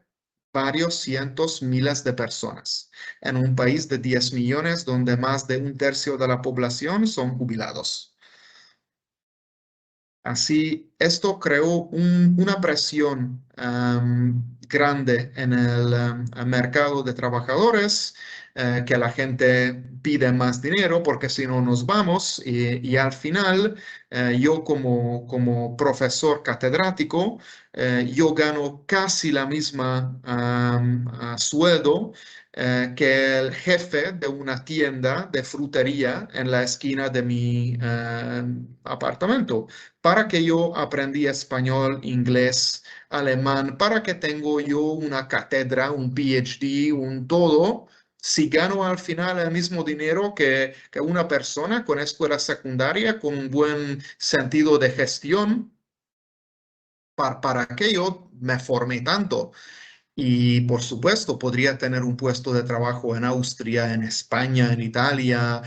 [SPEAKER 2] varios cientos, miles de personas en un país de 10 millones donde más de un tercio de la población son jubilados. Así, esto creó una presión grande en el mercado de trabajadores, que la gente pide más dinero porque si no nos vamos y al final yo como profesor catedrático, yo gano casi la misma sueldo que el jefe de una tienda de frutería en la esquina de mi apartamento. Para que yo aprendí español, inglés, alemán, para que tengo yo una cátedra, un PhD, un todo, si gano al final el mismo dinero que una persona con escuela secundaria, con un buen sentido de gestión, para que yo me formé tanto. Y por supuesto, podría tener un puesto de trabajo en Austria, en España, en Italia.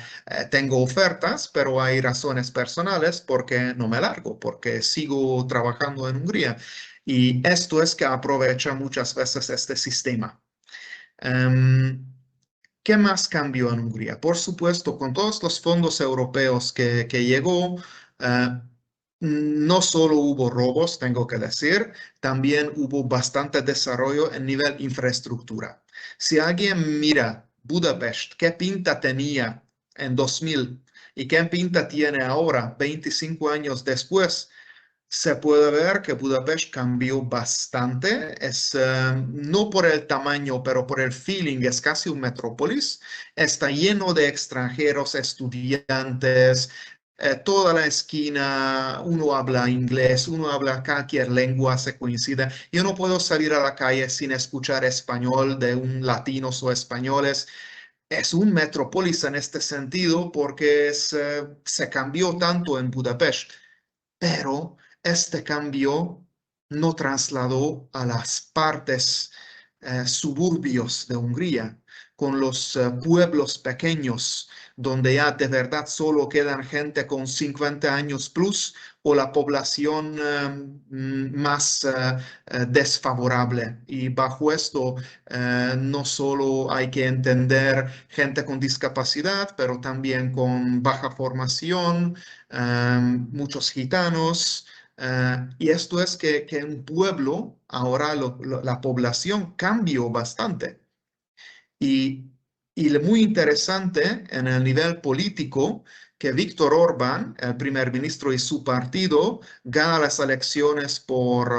[SPEAKER 2] Tengo ofertas, pero hay razones personales porque no me largo, porque sigo trabajando en Hungría. Y esto es que aprovecha muchas veces este sistema. Em, ¿Qué más cambió en Hungría? Por supuesto, con todos los fondos europeos que llegó, eh, no solo hubo robos, tengo que decir, también hubo bastante desarrollo en nivel infraestructura. Si alguien mira Budapest, qué pinta tenía en 2000 y qué pinta tiene ahora, 25 años después, se puede ver que Budapest cambió bastante. Es no por el tamaño, pero por el feeling, es casi un metrópolis. Está lleno de extranjeros, estudiantes. Toda la esquina, uno habla inglés, uno habla cualquier lengua, se coincide. Yo no puedo salir a la calle sin escuchar español de un latinos o españoles. Es un metrópolis en este sentido porque se cambió tanto en Budapest, pero este cambio no trasladó a las partes suburbios de Hungría, con los pueblos pequeños, donde ya de verdad solo quedan gente con 50 años plus o la población más desfavorable. Y bajo esto no solo hay que entender gente con discapacidad, pero también con baja formación, muchos gitanos, y esto es que en un pueblo ahora la población cambió bastante. Y, y lo muy interesante en el nivel político, que Víctor Orbán, el primer ministro y su partido, gana las elecciones por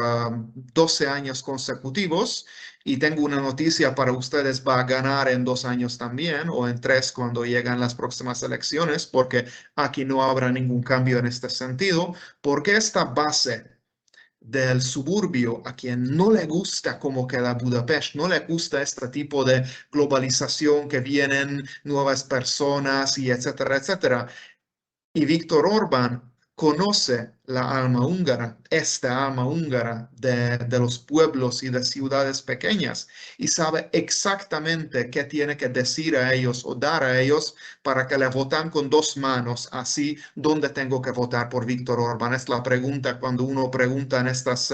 [SPEAKER 2] 12 años consecutivos. Y tengo una noticia para ustedes, va a ganar en 2 años también, o en 3 cuando llegan las próximas elecciones, porque aquí no habrá ningún cambio en este sentido, porque esta base del suburbio, a quien no le gusta cómo queda Budapest, no le gusta este tipo de globalización que vienen nuevas personas y etcétera, etcétera. Y Víctor Orbán conoce la alma húngara, esta alma húngara de los pueblos y de ciudades pequeñas y sabe exactamente qué tiene que decir a ellos o dar a ellos para que le voten con 2 manos, así donde tengo que votar por Víctor Orbán. Es la pregunta cuando uno pregunta en estos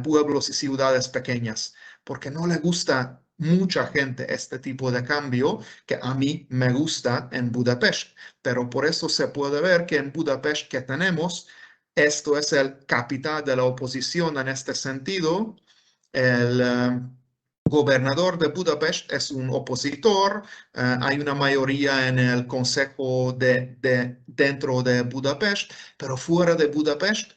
[SPEAKER 2] pueblos y ciudades pequeñas, porque no le gusta mucha gente este tipo de cambio que a mí me gusta en Budapest. Pero por eso se puede ver que en Budapest que tenemos, esto es el capital de la oposición en este sentido. El gobernador de Budapest es un opositor, hay una mayoría en el consejo dentro de Budapest, pero fuera de Budapest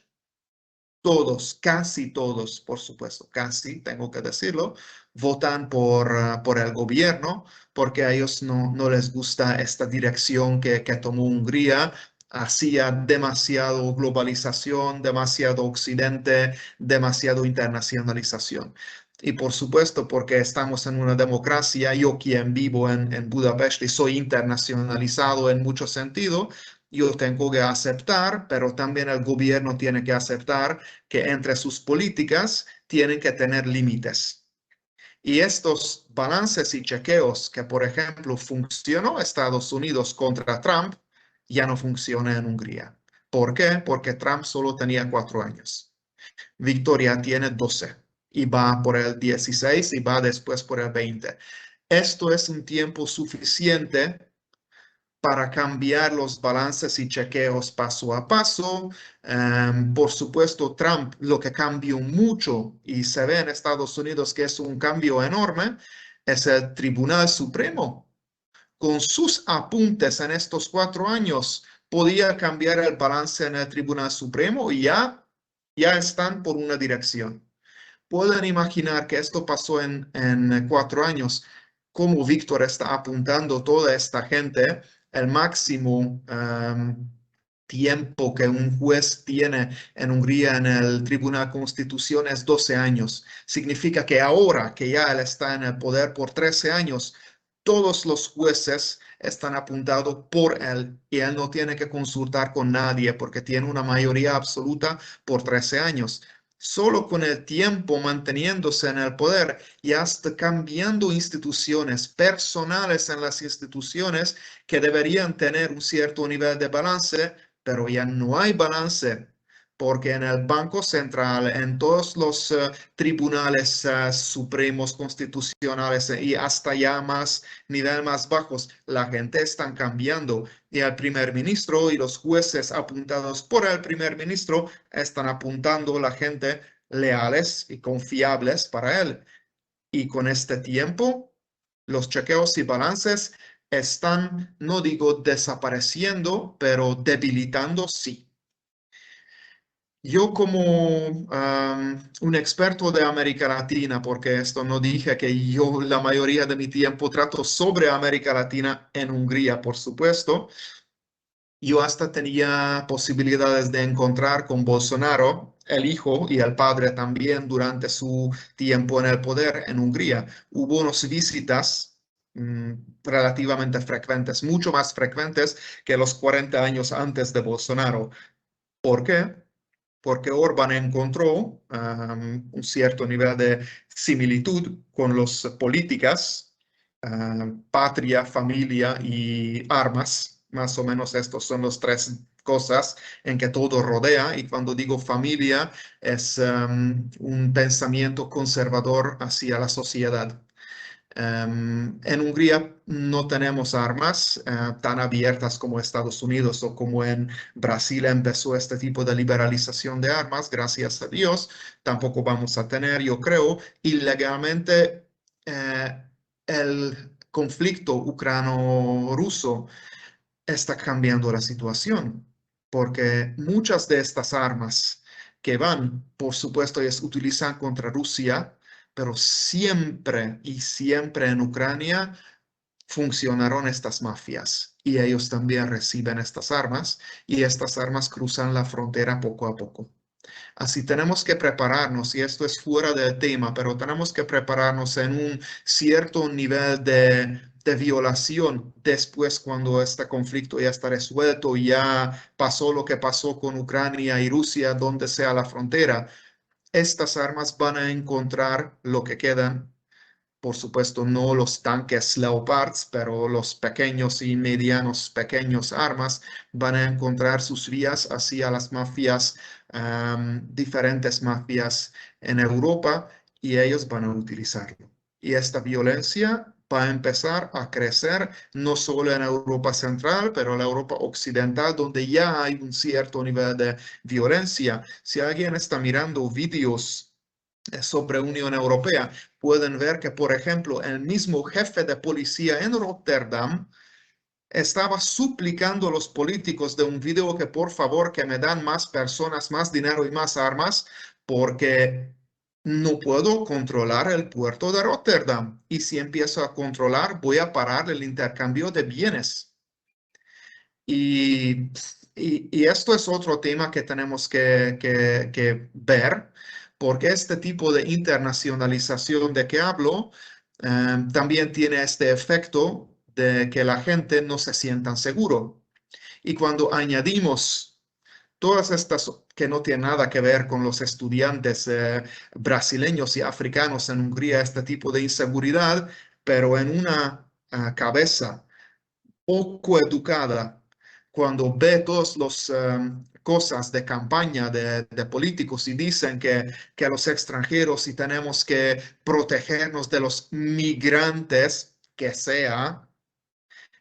[SPEAKER 2] todos, casi todos, por supuesto, casi, tengo que decirlo, votan por el gobierno porque a ellos no les gusta esta dirección que tomó Hungría hacía demasiado globalización, demasiado occidente, demasiado internacionalización. Y por supuesto, porque estamos en una democracia, yo quien vivo en Budapest y soy internacionalizado en mucho sentido, yo tengo que aceptar, pero también el gobierno tiene que aceptar que entre sus políticas tienen que tener límites. Y estos balances y chequeos que, por ejemplo, funcionó Estados Unidos contra Trump, ya no funciona en Hungría. ¿Por qué? Porque Trump solo tenía 4 años. Victoria tiene 12 y va por el 16 y va después por el 20. Esto es un tiempo suficiente para cambiar los balances y chequeos paso a paso. Por supuesto, Trump lo que cambió mucho y se ve en Estados Unidos que es un cambio enorme, es el Tribunal Supremo. Con sus apuntes en estos 4 años, podía cambiar el balance en el Tribunal Supremo y ya están por una dirección. Pueden imaginar que esto pasó en 4 años, cómo Víctor está apuntando toda esta gente. El máximo tiempo que un juez tiene en Hungría en el Tribunal Constitución es 12 años. Significa que ahora que ya él está en el poder por 13 años, todos los jueces están apuntados por él y él no tiene que consultar con nadie porque tiene una mayoría absoluta por 13 años. Solo con el tiempo manteniéndose en el poder y hasta cambiando instituciones personales en las instituciones que deberían tener un cierto nivel de balance, pero ya no hay balance porque en el Banco Central, en todos los tribunales supremos constitucionales y hasta ya más nivel más bajos, la gente está cambiando y el primer ministro y los jueces apuntados por el primer ministro están apuntando a la gente leales y confiables para él. Y con este tiempo, los chequeos y balances están, no digo desapareciendo, pero debilitando sí. Yo como un experto de América Latina, porque esto no dije que yo la mayoría de mi tiempo trato sobre América Latina en Hungría, por supuesto, yo hasta tenía posibilidades de encontrar con Bolsonaro, el hijo y el padre también durante su tiempo en el poder en Hungría. Hubo unas visitas relativamente frecuentes, mucho más frecuentes que los 40 años antes de Bolsonaro. ¿Por qué? Porque Orbán encontró un cierto nivel de similitud con las políticas, patria, familia y armas. Más o menos estos son los 3 cosas en que todo rodea. Y cuando digo familia, es un pensamiento conservador hacia la sociedad. En Hungría no tenemos armas tan abiertas como Estados Unidos o como en Brasil empezó este tipo de liberalización de armas, gracias a Dios. Tampoco vamos a tener, yo creo, ilegalmente el conflicto ucrano-ruso está cambiando la situación, porque muchas de estas armas que van, por supuesto, ellos utilizan contra Rusia, pero siempre y siempre en Ucrania funcionaron estas mafias y ellos también reciben estas armas y estas armas cruzan la frontera poco a poco. Así tenemos que prepararnos, y esto es fuera del tema, pero tenemos que prepararnos en un cierto nivel de violación después cuando este conflicto ya está resuelto, ya pasó lo que pasó con Ucrania y Rusia, donde sea la frontera. Estas armas van a encontrar lo que quedan. Por supuesto, no los tanques Leopards, pero los pequeños y medianos pequeños armas van a encontrar sus vías hacia las mafias, diferentes mafias en Europa, y ellos van a utilizarlo. Y esta violencia va a empezar a crecer no solo en Europa Central, pero en la Europa Occidental, donde ya hay un cierto nivel de violencia. Si alguien está mirando vídeos sobre Unión Europea, pueden ver que, por ejemplo, el mismo jefe de policía en Rotterdam estaba suplicando a los políticos de un video que por favor que me dan más personas, más dinero y más armas, porque no puedo controlar el puerto de Rotterdam. Y si empiezo a controlar, voy a parar el intercambio de bienes. Y Y esto es otro tema que tenemos que ver, porque este tipo de internacionalización de que hablo también tiene este efecto de que la gente no se sienta seguro. Y cuando añadimos todas estas que no tienen nada que ver con los estudiantes brasileños y africanos en Hungría, este tipo de inseguridad, pero en una cabeza poco educada, cuando ve todas las cosas de campaña de políticos y dicen que los extranjeros y tenemos que protegernos de los migrantes, que sea,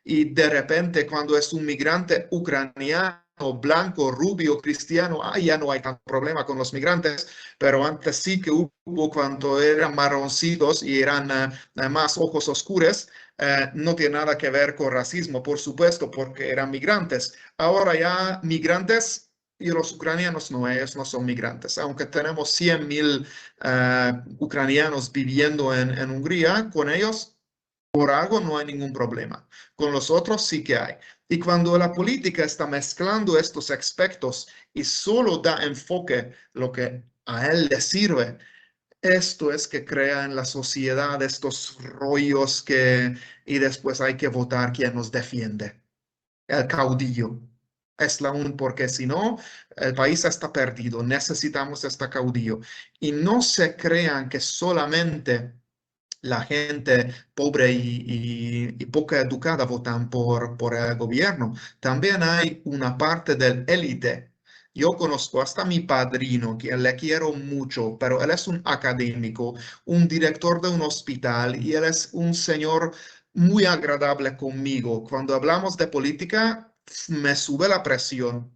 [SPEAKER 2] y de repente cuando es un migrante ucraniano, blanco, rubio, cristiano, ya no hay tanto problema con los migrantes, pero antes sí que hubo cuando eran marroncitos y eran más ojos oscuros, no tiene nada que ver con racismo, por supuesto, porque eran migrantes. Ahora ya migrantes y los ucranianos no, ellos no son migrantes. Aunque tenemos 100.000 ucranianos viviendo en Hungría, con ellos por algo no hay ningún problema. Con los otros sí que hay. Y cuando la política está mezclando estos aspectos y solo da enfoque lo que a él le sirve, esto es que crea en la sociedad estos rollos y después hay que votar quien nos defiende. El caudillo. Porque si no, el país está perdido. Necesitamos este caudillo. Y no se crean que solamente la gente pobre y poca educada votan por el gobierno. También hay una parte del élite. Yo conozco hasta mi padrino, que le quiero mucho, pero él es un académico, un director de un hospital y él es un señor muy agradable conmigo. Cuando hablamos de política, me sube la presión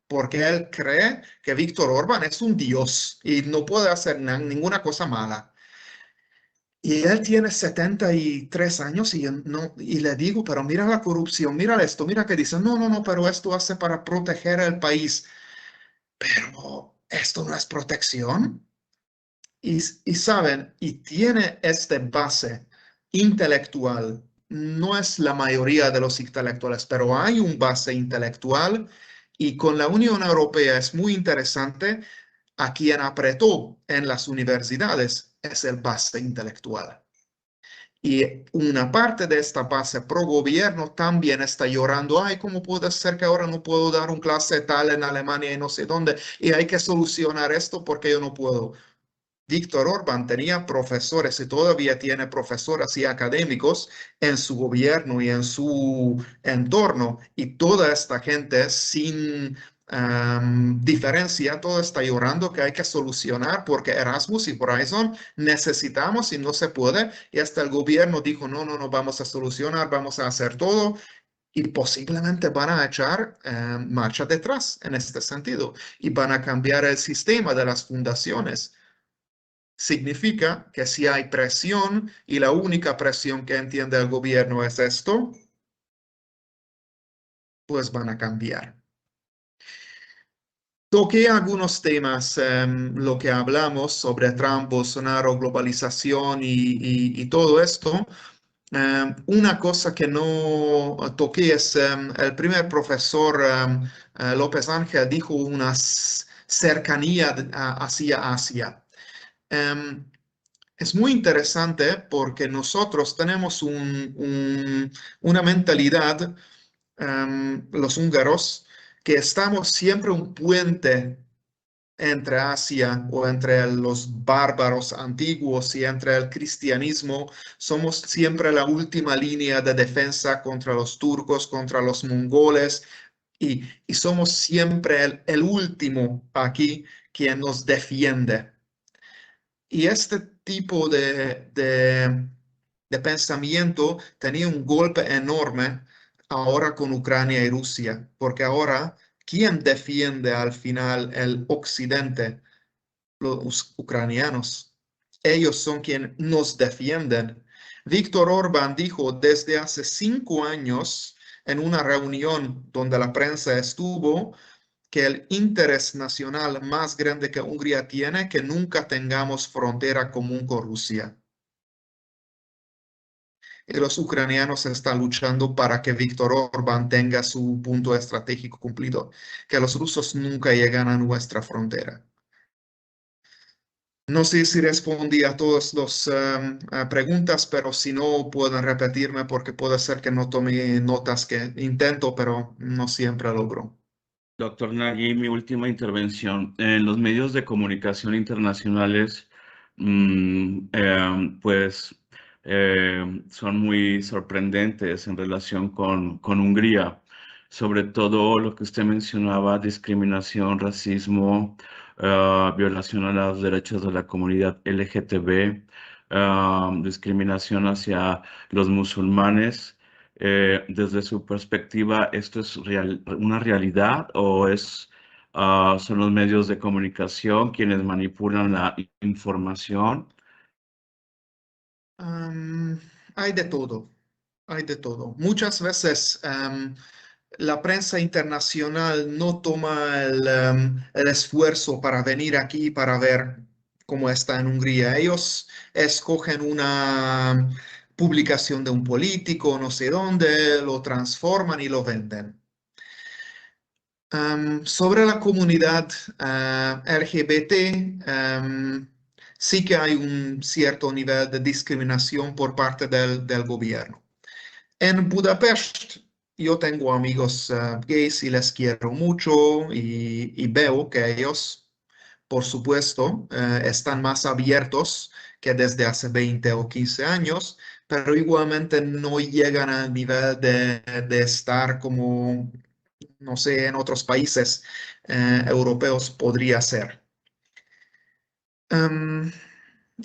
[SPEAKER 2] porque él cree que Víctor Orbán es un dios y no puede hacer ninguna cosa mala. Y él tiene 73 años y le digo, pero mira la corrupción, mira esto, mira que dice, no, no, no, pero esto hace para proteger el país. Pero esto no es protección. Y saben, y tiene esta base intelectual. No es la mayoría de los intelectuales, pero hay un base intelectual y con la Unión Europea es muy interesante. A quien apretó en las universidades es el base intelectual. Y una parte de esta base pro gobierno también está llorando, ay, ¿cómo puede ser que ahora no puedo dar un clase tal en Alemania y no sé dónde? Y hay que solucionar esto porque yo no puedo. Víctor Orbán tenía profesores y todavía tiene profesores y académicos en su gobierno y en su entorno, y toda esta gente sin diferencia, todo está llorando que hay que solucionar porque Erasmus y Horizon necesitamos y no se puede, y hasta el gobierno dijo, no, no, no vamos a solucionar, vamos a hacer todo. Y posiblemente van a echar marcha detrás en este sentido y van a cambiar el sistema de las fundaciones. Significa que si hay presión y la única presión que entiende el gobierno es esto, pues van a cambiar. Toqué algunos temas, lo que hablamos sobre Trump, Bolsonaro, globalización y todo esto. Una cosa que no toqué es el primer profesor López Ángel dijo una cercanía hacia Asia. Es muy interesante porque nosotros tenemos una mentalidad, los húngaros, que estamos siempre un puente entre Asia o entre los bárbaros antiguos y entre el cristianismo. Somos siempre la última línea de defensa contra los turcos, contra los mongoles, y somos siempre el último aquí quien nos defiende. Y este tipo de pensamiento tenía un golpe enorme ahora con Ucrania y Rusia, porque ahora, ¿quién defiende al final el occidente? Los ucranianos. Ellos son quienes nos defienden. Víctor Orbán dijo desde hace 5 años en una reunión donde la prensa estuvo, que el interés nacional más grande que Hungría tiene, que nunca tengamos frontera común con Rusia. y los ucranianos están luchando para que Víctor Orbán tenga su punto estratégico cumplido, que los rusos nunca llegan a nuestra frontera. No sé si respondí a todas las preguntas, pero si no, pueden repetirme porque puede ser que no tome notas que intento, pero no siempre logro.
[SPEAKER 3] Doctor Nagui, mi última intervención. En los medios de comunicación internacionales, pues son muy sorprendentes en relación con Hungría. Sobre todo lo que usted mencionaba, discriminación, racismo, violación a los derechos de la comunidad LGTB, discriminación hacia los musulmanes. Desde su perspectiva, ¿esto es una realidad o son los medios de comunicación quienes manipulan la información?
[SPEAKER 2] Hay de todo, hay de todo. Muchas veces la prensa internacional no toma el esfuerzo para venir aquí para ver cómo está en Hungría. Ellos escogen una publicación de un político, no sé dónde, lo transforman y lo venden. Sobre la comunidad LGBT, sí que hay un cierto nivel de discriminación por parte del gobierno. En Budapest, yo tengo amigos gays y les quiero mucho y veo que ellos, por supuesto, están más abiertos que desde hace 20 o 15 años, pero igualmente no llegan al nivel de estar como, no sé, en otros países europeos podría ser.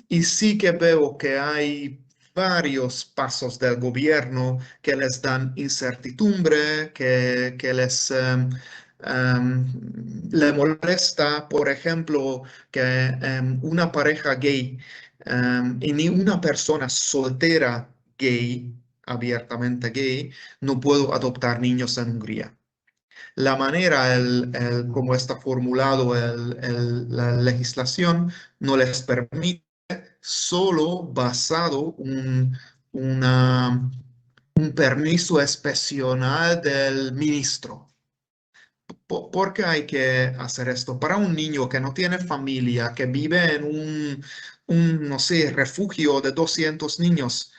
[SPEAKER 2] Y sí que veo que hay varios pasos del gobierno que les dan incertidumbre, que les le molesta, por ejemplo, que una pareja gay y ni una persona soltera gay, abiertamente gay, no puede adoptar niños en Hungría. La manera, como está formulado la legislación, no les permite solo basado un permiso excepcional del ministro. ¿Por qué hay que hacer esto? Para un niño que no tiene familia, que vive en no sé, refugio de 200 niños,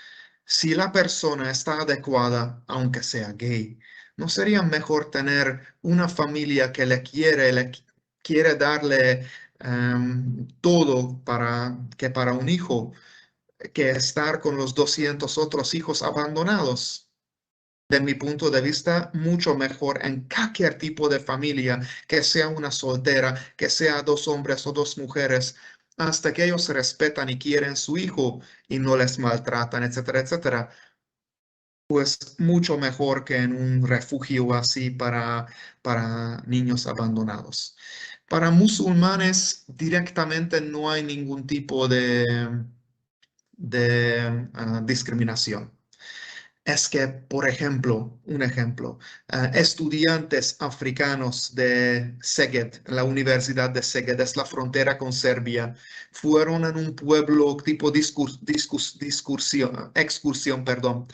[SPEAKER 2] si la persona está adecuada, aunque sea gay, ¿no sería mejor tener una familia que le quiere darle todo que para un hijo, que estar con los 200 otros hijos abandonados? De mi punto de vista, mucho mejor en cualquier tipo de familia, que sea una soltera, que sea dos hombres o dos mujeres, hasta que ellos respetan y quieren su hijo y no les maltratan, etcétera, etcétera. Pues mucho mejor que en un refugio así para niños abandonados. Para musulmanes directamente no hay ningún tipo de discriminación. Es que, por ejemplo, un ejemplo, estudiantes africanos de Szeged, la Universidad de Szeged, es la frontera con Serbia, fueron en un pueblo tipo excursión, perdón,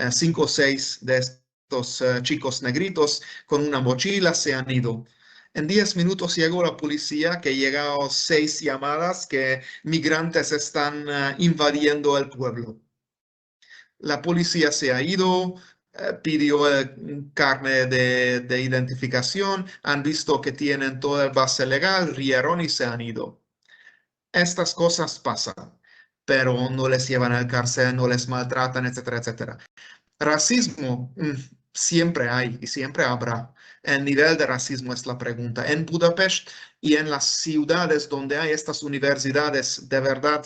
[SPEAKER 2] 5 o 6 de estos chicos negritos con una mochila se han ido. En 10 minutos llegó la policía, que llegaron 6 llamadas que migrantes están invadiendo el pueblo. La policía se ha ido, pidió carne de identificación, han visto que tienen toda el base legal, rieron y se han ido. Estas cosas pasan, pero no les llevan al cárcel, no les maltratan, etcétera, etcétera. Racismo, siempre hay y siempre habrá. El nivel de racismo es la pregunta. En Budapest y en las ciudades donde hay estas universidades de verdad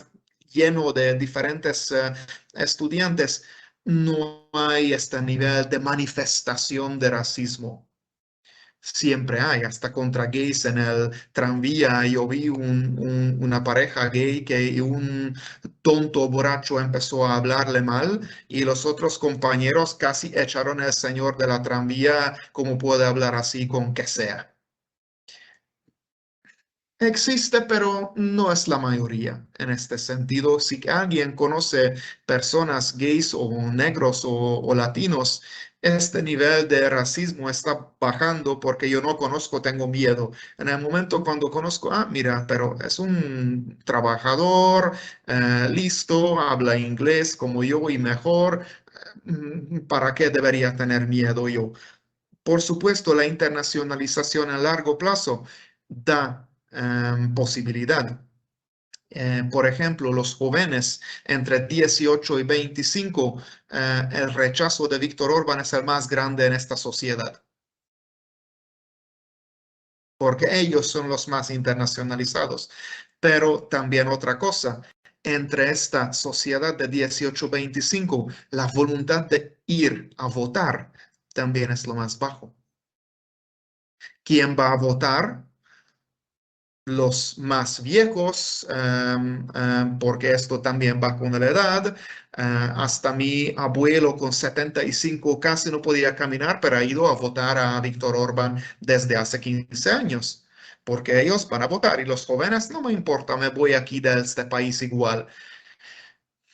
[SPEAKER 2] lleno de diferentes estudiantes, no hay este nivel de manifestación de racismo. Siempre hay, hasta contra gays en el tranvía. Yo vi una pareja gay que un tonto borracho empezó a hablarle mal y los otros compañeros casi echaron al señor de la tranvía, como puede hablar así con que sea. Existe, pero no es la mayoría. En este sentido, si alguien conoce personas gays o negros o latinos, este nivel de racismo está bajando porque yo no conozco, tengo miedo. En el momento cuando conozco, mira, pero es un trabajador, listo, habla inglés como yo y mejor, ¿para qué debería tener miedo yo? Por supuesto, la internacionalización a largo plazo da posibilidad. Por ejemplo, los jóvenes entre 18 y 25, el rechazo de Víctor Orbán es el más grande en esta sociedad, porque ellos son los más internacionalizados. Pero también otra cosa, entre esta sociedad de 18-25, la voluntad de ir a votar también es lo más bajo. ¿Quién va a votar? Los más viejos, porque esto también va con la edad. Hasta mi abuelo con 75 casi no podía caminar, pero ha ido a votar a Víctor Orbán desde hace 15 años, porque ellos van a votar y los jóvenes no me importa, me voy aquí de este país igual.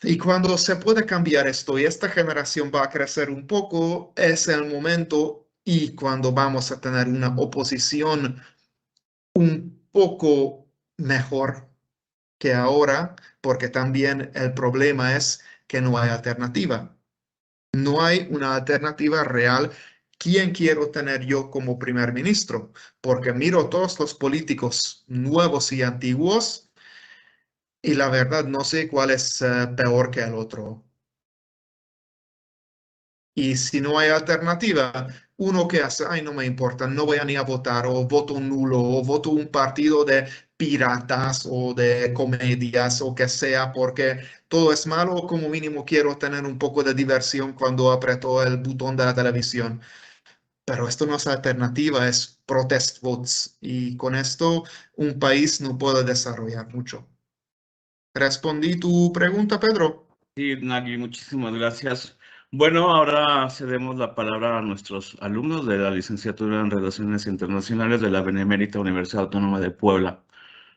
[SPEAKER 2] Y cuando se puede cambiar esto y esta generación va a crecer un poco, es el momento y cuando vamos a tener una oposición un poco mejor que ahora, porque también el problema es que no hay alternativa. No hay una alternativa real. ¿Quién quiero tener yo como primer ministro? Porque miro todos los políticos nuevos y antiguos y la verdad no sé cuál es peor que el otro. Y si no hay alternativa, uno que hace, ay, no me importa, no voy a ni a votar, o voto nulo, o voto un partido de piratas o de comedias o que sea, porque todo es malo, o como mínimo quiero tener un poco de diversión cuando aprieto el botón de la televisión. Pero esto no es alternativa, es protest votes. Y con esto un país no puede desarrollar mucho. ¿Respondí tu pregunta, Pedro?
[SPEAKER 3] Sí, Nagui, muchísimas gracias. Bueno, ahora cedemos la palabra a nuestros alumnos de la licenciatura en Relaciones Internacionales de la Benemérita Universidad Autónoma de Puebla.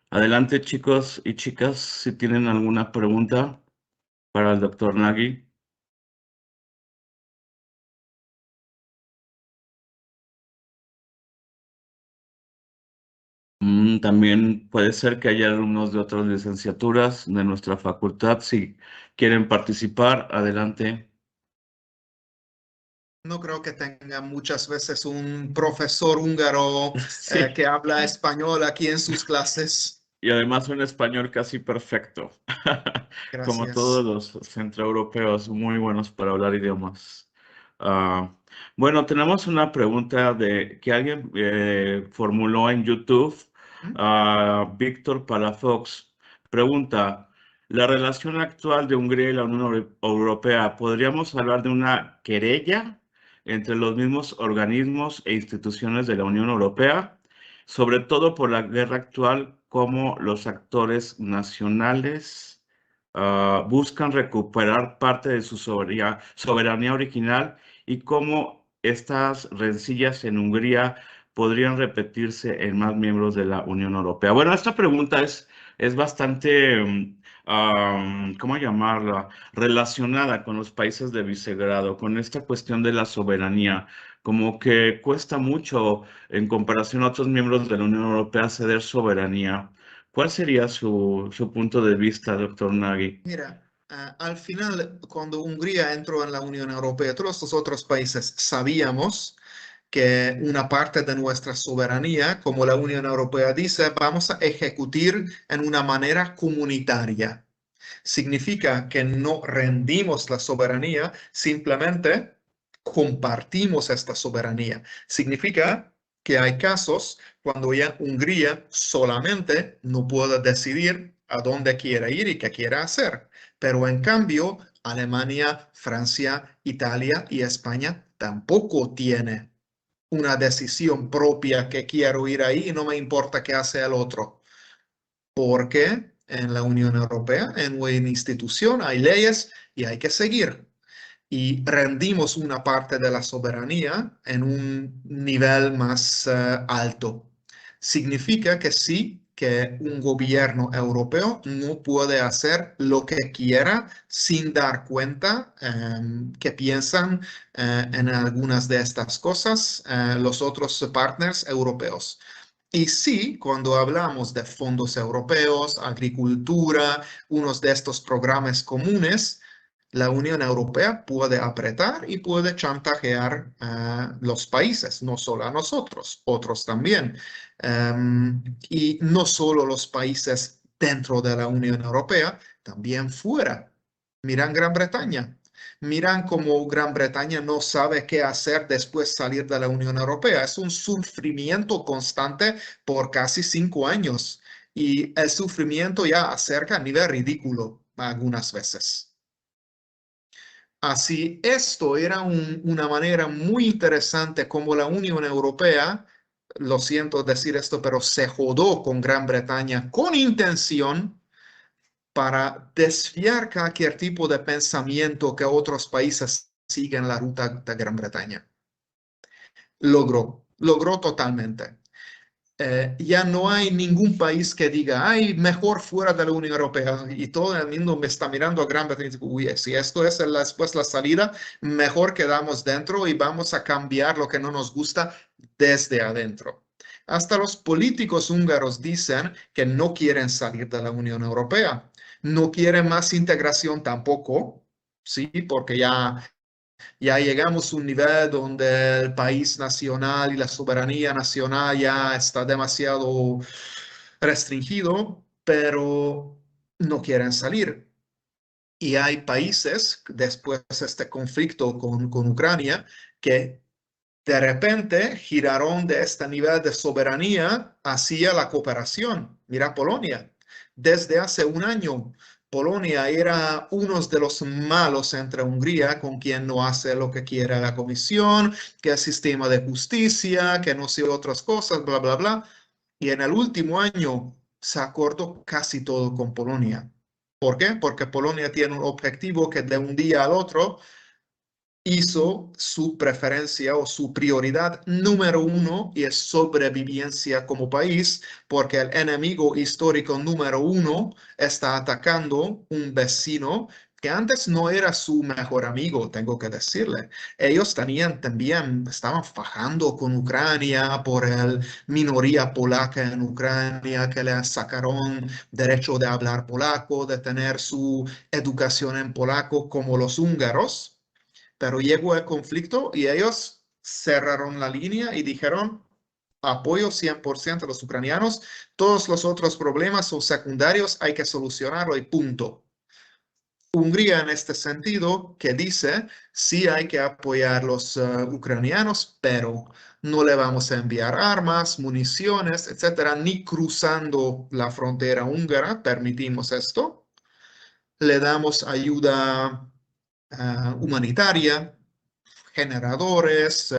[SPEAKER 3] Adelante, chicos y chicas, si tienen alguna pregunta para el doctor Nagui. También puede ser que haya alumnos de otras licenciaturas de nuestra facultad. Si quieren participar, adelante.
[SPEAKER 2] No creo que tenga muchas veces un profesor húngaro
[SPEAKER 3] Sí,
[SPEAKER 2] que habla español aquí en sus clases.
[SPEAKER 3] y además un español casi perfecto, como todos
[SPEAKER 2] Gracias.
[SPEAKER 3] los centroeuropeos, muy buenos para hablar idiomas. Ah, bueno, tenemos una pregunta que alguien formuló en YouTube. Víctor Palafox pregunta, ¿la relación actual de Hungría y la Unión Europea, podríamos hablar de una querella entre los mismos organismos e instituciones de la Unión Europea? Sobre todo por la guerra actual, como los actores nacionales buscan recuperar parte de su soberanía original y cómo estas rencillas en Hungría podrían repetirse en más miembros de la Unión Europea. Bueno, esta pregunta es bastante, ¿cómo llamarla? Relacionada con los países de Visegrado, con esta cuestión de la soberanía, como que cuesta mucho en comparación a otros miembros de la Unión Europea ceder soberanía. ¿Cuál sería su punto de vista, doctor Nagy?
[SPEAKER 2] Mira, al final, cuando Hungría entró en la Unión Europea, todos los otros países sabíamos que una parte de nuestra soberanía, como la Unión Europea dice, vamos a ejecutar en una manera comunitaria. Significa que no rendimos la soberanía, simplemente compartimos esta soberanía. Significa que hay casos cuando ya Hungría solamente no puede decidir a dónde quiere ir y qué quiere hacer. Pero en cambio, Alemania, Francia, Italia y España tampoco tienen una decisión propia que quiero ir ahí y no me importa qué hace el otro. Porque en la Unión Europea, en una institución, hay leyes y hay que seguir. Y rendimos una parte de la soberanía en un nivel más alto. Significa que sí, que un gobierno europeo no puede hacer lo que quiera sin dar cuenta que piensan en algunas de estas cosas los otros partners europeos. Y sí, cuando hablamos de fondos europeos, agricultura, unos de estos programas comunes, la Unión Europea puede apretar y puede chantajear a los países, no solo a nosotros, otros también. Y no solo los países dentro de la Unión Europea, también fuera. Miran Gran Bretaña. Miran cómo Gran Bretaña no sabe qué hacer después de salir de la Unión Europea. Es un sufrimiento constante por casi 5 años. Y el sufrimiento ya acerca a nivel ridículo algunas veces. Así, esto era una manera muy interesante como la Unión Europea, lo siento decir esto, pero se jodó con Gran Bretaña con intención para desviar cualquier tipo de pensamiento que otros países siguen la ruta de Gran Bretaña. Logró totalmente. Ya no hay ningún país que diga, ay, mejor fuera de la Unión Europea. Y todo el mundo me está mirando a Gran Bretaña y dice, uy, si esto es después la salida, mejor quedamos dentro y vamos a cambiar lo que no nos gusta desde adentro. Hasta los políticos húngaros dicen que no quieren salir de la Unión Europea. No quieren más integración tampoco, sí, porque ya llegamos a un nivel donde el país nacional y la soberanía nacional ya está demasiado restringido, pero no quieren salir. Y hay países, después de este conflicto con Ucrania, que de repente giraron de este nivel de soberanía hacia la cooperación. Mira Polonia. Desde hace un año, Polonia era uno de los malos entre Hungría, con quien no hace lo que quiere la Comisión, que el sistema de justicia, que no sé otras cosas, bla, bla, bla. Y en el último año se acordó casi todo con Polonia. ¿Por qué? Porque Polonia tiene un objetivo que de un día al otro hizo su preferencia o su prioridad número 1 y es sobrevivencia como país, porque el enemigo histórico número 1 está atacando un vecino que antes no era su mejor amigo, tengo que decirle. Ellos tenían también, estaban fajando con Ucrania por la minoría polaca en Ucrania, que le sacaron derecho de hablar polaco, de tener su educación en polaco como los húngaros. Pero llegó el conflicto y ellos cerraron la línea y dijeron, apoyo 100% a los ucranianos, todos los otros problemas son secundarios, hay que solucionarlo y punto. Hungría en este sentido que dice, sí hay que apoyar a los ucranianos, pero no le vamos a enviar armas, municiones, etcétera, ni cruzando la frontera húngara, permitimos esto. Le damos ayuda humanitaria, generadores,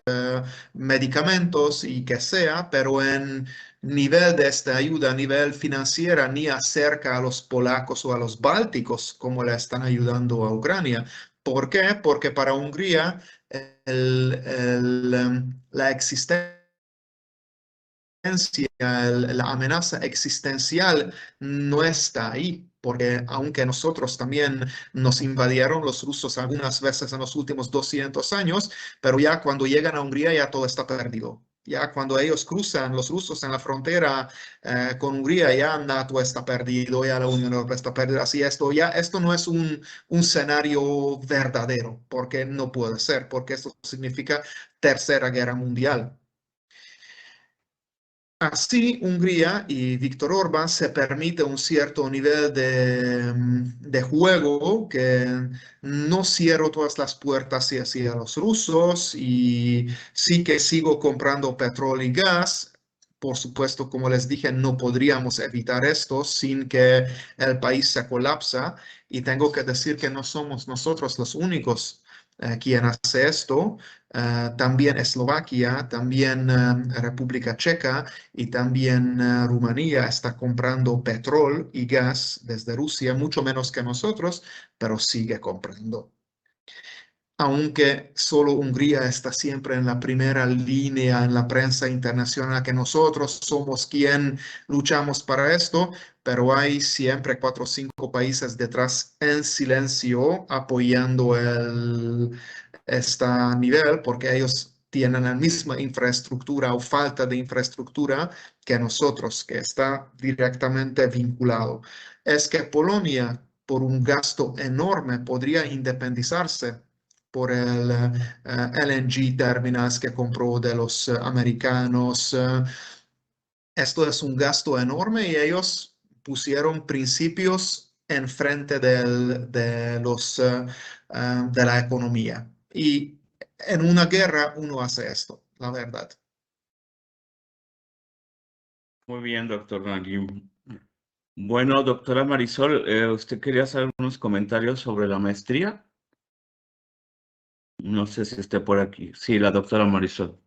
[SPEAKER 2] medicamentos y que sea, pero en nivel de esta ayuda, a nivel financiera, ni acerca a los polacos o a los bálticos como le están ayudando a Ucrania. ¿Por qué? Porque para Hungría la existencia, la amenaza existencial no está ahí, porque aunque nosotros también nos invadieron los rusos algunas veces en los últimos 200 años, pero ya cuando llegan a Hungría ya todo está perdido. Ya cuando ellos cruzan los rusos en la frontera con Hungría, ya NATO está perdido, ya la Unión Europea está perdida. Así esto no es un escenario verdadero, porque no puede ser, porque esto significa Tercera Guerra Mundial. Así, Hungría y Víktor Orbán se permite un cierto nivel de juego que no cierro todas las puertas hacia los rusos y sí que sigo comprando petróleo y gas. Por supuesto, como les dije, no podríamos evitar esto sin que el país se colapsa y tengo que decir que no somos nosotros los únicos quien hace esto. También Eslovaquia, también República Checa y también Rumanía está comprando petróleo y gas desde Rusia, mucho menos que nosotros, pero sigue comprando. aunque solo Hungría está siempre en la primera línea en la prensa internacional, que nosotros somos quien luchamos para esto, pero hay siempre 4 o 5 países detrás en silencio apoyando este nivel, porque ellos tienen la misma infraestructura o falta de infraestructura que nosotros, que está directamente vinculado. Es que Polonia, por un gasto enorme, podría independizarse por el LNG terminals que compró de los americanos. Esto es un gasto enorme y ellos pusieron principios enfrente de la economía. Y en una guerra uno hace esto, la verdad.
[SPEAKER 3] Muy bien, doctor Nagui. Bueno, doctora Marisol, ¿usted quería hacer unos comentarios sobre la maestría? No sé si esté por aquí. Sí, la doctora Marisol.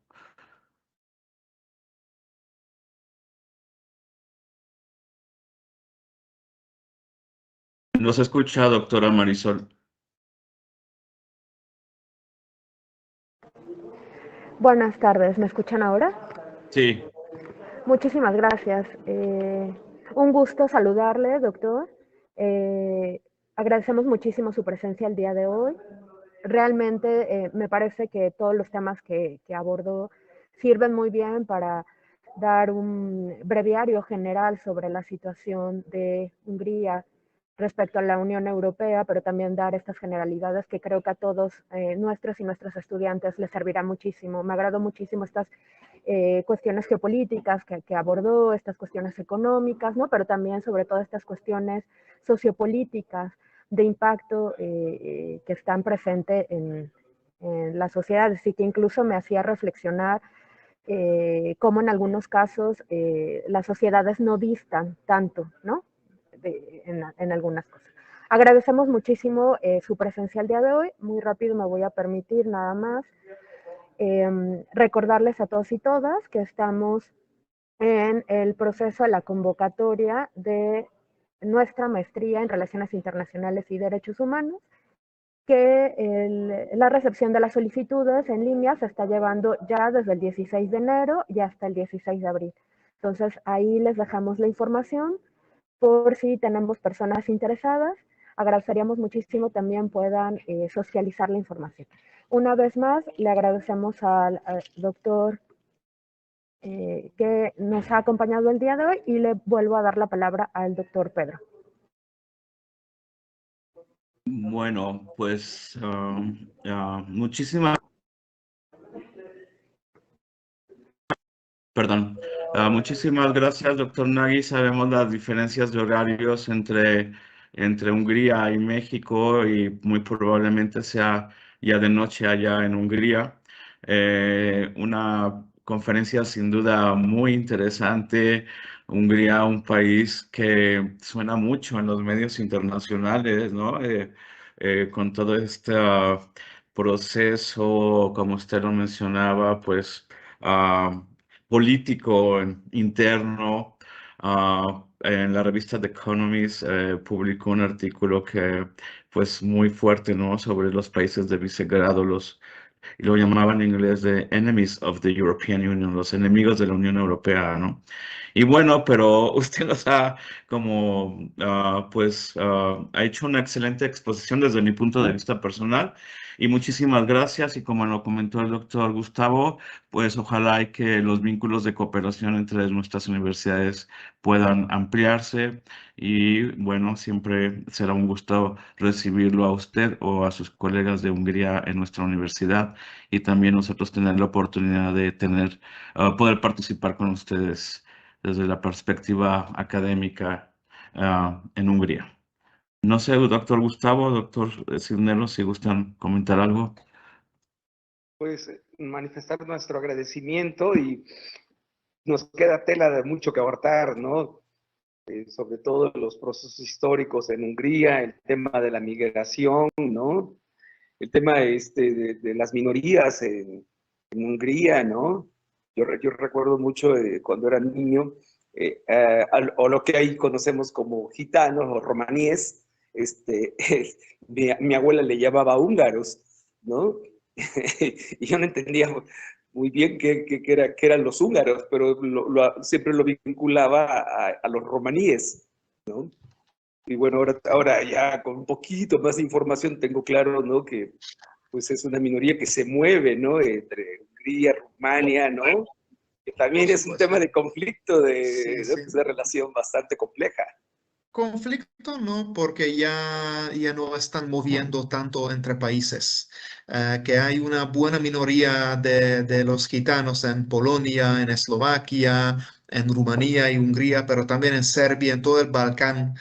[SPEAKER 3] ¿Nos escucha, doctora Marisol?
[SPEAKER 6] Buenas tardes, ¿me escuchan ahora?
[SPEAKER 3] Sí.
[SPEAKER 6] Muchísimas gracias. Un gusto saludarle, doctor. Agradecemos muchísimo su presencia el día de hoy. Realmente me parece que todos los temas que abordó sirven muy bien para dar un breviario general sobre la situación de Hungría respecto a la Unión Europea, pero también dar estas generalidades que creo que a todos nuestros y nuestros estudiantes les servirá muchísimo. Me agradó muchísimo estas cuestiones geopolíticas que abordó, estas cuestiones económicas, ¿no? Pero también sobre todo estas cuestiones sociopolíticas de impacto que están presentes en las sociedades y que incluso me hacía reflexionar cómo en algunos casos las sociedades no distan tanto, ¿no? En algunas cosas. Agradecemos muchísimo su presencia el día de hoy. Muy rápido me voy a permitir nada más recordarles a todos y todas que estamos en el proceso de la convocatoria de nuestra maestría en Relaciones Internacionales y Derechos Humanos, que la recepción de las solicitudes en línea se está llevando ya desde el 16 de enero y hasta el 16 de abril. Entonces, ahí les dejamos la información por si tenemos personas interesadas. Agradeceríamos muchísimo también puedan socializar la información. Una vez más, le agradecemos al doctor que nos ha acompañado el día de hoy y le vuelvo a dar la palabra al doctor Pedro.
[SPEAKER 3] Bueno, pues muchísimas... Perdón. Muchísimas gracias, doctor Nagui. Sabemos las diferencias de horarios entre Hungría y México y muy probablemente sea ya de noche allá en Hungría. Una conferencia sin duda muy interesante. Hungría, un país que suena mucho en los medios internacionales, ¿no? Con todo este proceso, como usted lo mencionaba, pues... político interno. En la revista The Economist publicó un artículo que, pues, muy fuerte, ¿no? Sobre los países de Visegrado, y lo llamaban en inglés de Enemies of the European Union, los enemigos de la Unión Europea, ¿no? Y bueno, pero usted nos ha ha hecho una excelente exposición desde mi punto de vista personal y muchísimas gracias. Y como lo comentó el doctor Gustavo, pues ojalá y que los vínculos de cooperación entre nuestras universidades puedan ampliarse y bueno, siempre será un gusto recibirlo a usted o a sus colegas de Hungría en nuestra universidad y también nosotros tener la oportunidad de poder participar con ustedes desde la perspectiva académica en Hungría. No sé, doctor Gustavo, doctor Cisneros, si gustan comentar algo.
[SPEAKER 5] Pues manifestar nuestro agradecimiento y nos queda tela de mucho que abarcar, ¿no? Sobre todo los procesos históricos en Hungría, el tema de la migración, ¿no? El tema de las minorías en Hungría, ¿no? Yo recuerdo mucho cuando era niño, o lo que ahí conocemos como gitanos o romaníes, mi abuela le llamaba húngaros, ¿no? Y yo no entendía muy bien qué eran los húngaros, pero siempre lo vinculaba a los romaníes, ¿no? Y bueno, ahora ya con un poquito más de información tengo claro, ¿no? Que pues es una minoría que se mueve, ¿no? Entre Hungría, Rumania, ¿no? Que también
[SPEAKER 2] Por
[SPEAKER 5] es un tema
[SPEAKER 2] supuesto.
[SPEAKER 5] de conflicto,
[SPEAKER 2] Sí,
[SPEAKER 5] ¿no?
[SPEAKER 2] sí.
[SPEAKER 5] Que es una relación bastante compleja.
[SPEAKER 2] Conflicto no, porque ya no están moviendo tanto entre países. Que hay una buena minoría de los gitanos en Polonia, en Eslovaquia, en Rumanía y Hungría, pero también en Serbia, en todo el Balcán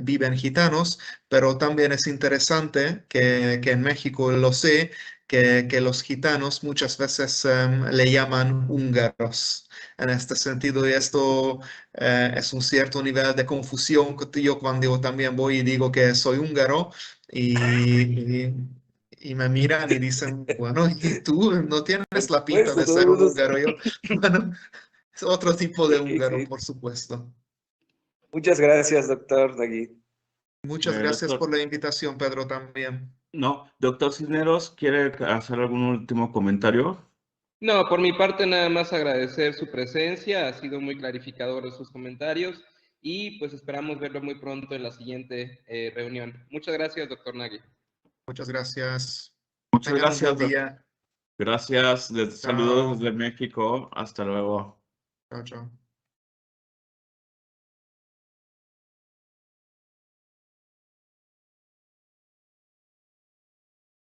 [SPEAKER 2] viven gitanos, pero también es interesante que en México lo sé, que los gitanos muchas veces le llaman húngaros. En este sentido, y esto es un cierto nivel de confusión que yo cuando también voy y digo que soy húngaro y me miran y dicen, bueno, ¿y tú no tienes
[SPEAKER 5] Por
[SPEAKER 2] la pinta
[SPEAKER 5] supuesto,
[SPEAKER 2] de ser
[SPEAKER 5] todo el
[SPEAKER 2] un
[SPEAKER 5] mundo
[SPEAKER 2] húngaro? Yo, bueno, es otro tipo de húngaro, por supuesto.
[SPEAKER 5] Muchas gracias, doctor Nagui.
[SPEAKER 2] Muchas gracias
[SPEAKER 3] Doctor,
[SPEAKER 2] por la invitación, Pedro, también.
[SPEAKER 3] no, doctor Cisneros, ¿quiere hacer algún último comentario?
[SPEAKER 4] No, por mi parte nada más agradecer su presencia, ha sido muy clarificador de sus comentarios y pues esperamos verlo muy pronto en la siguiente reunión. Muchas gracias, doctor Nagui.
[SPEAKER 2] Muchas gracias.
[SPEAKER 3] Muchas
[SPEAKER 2] Tengan un buen
[SPEAKER 3] gracias,
[SPEAKER 2] día.
[SPEAKER 3] gracias. Les saludos
[SPEAKER 2] Chao.
[SPEAKER 3] desde México. Hasta luego.
[SPEAKER 2] Chao, chao.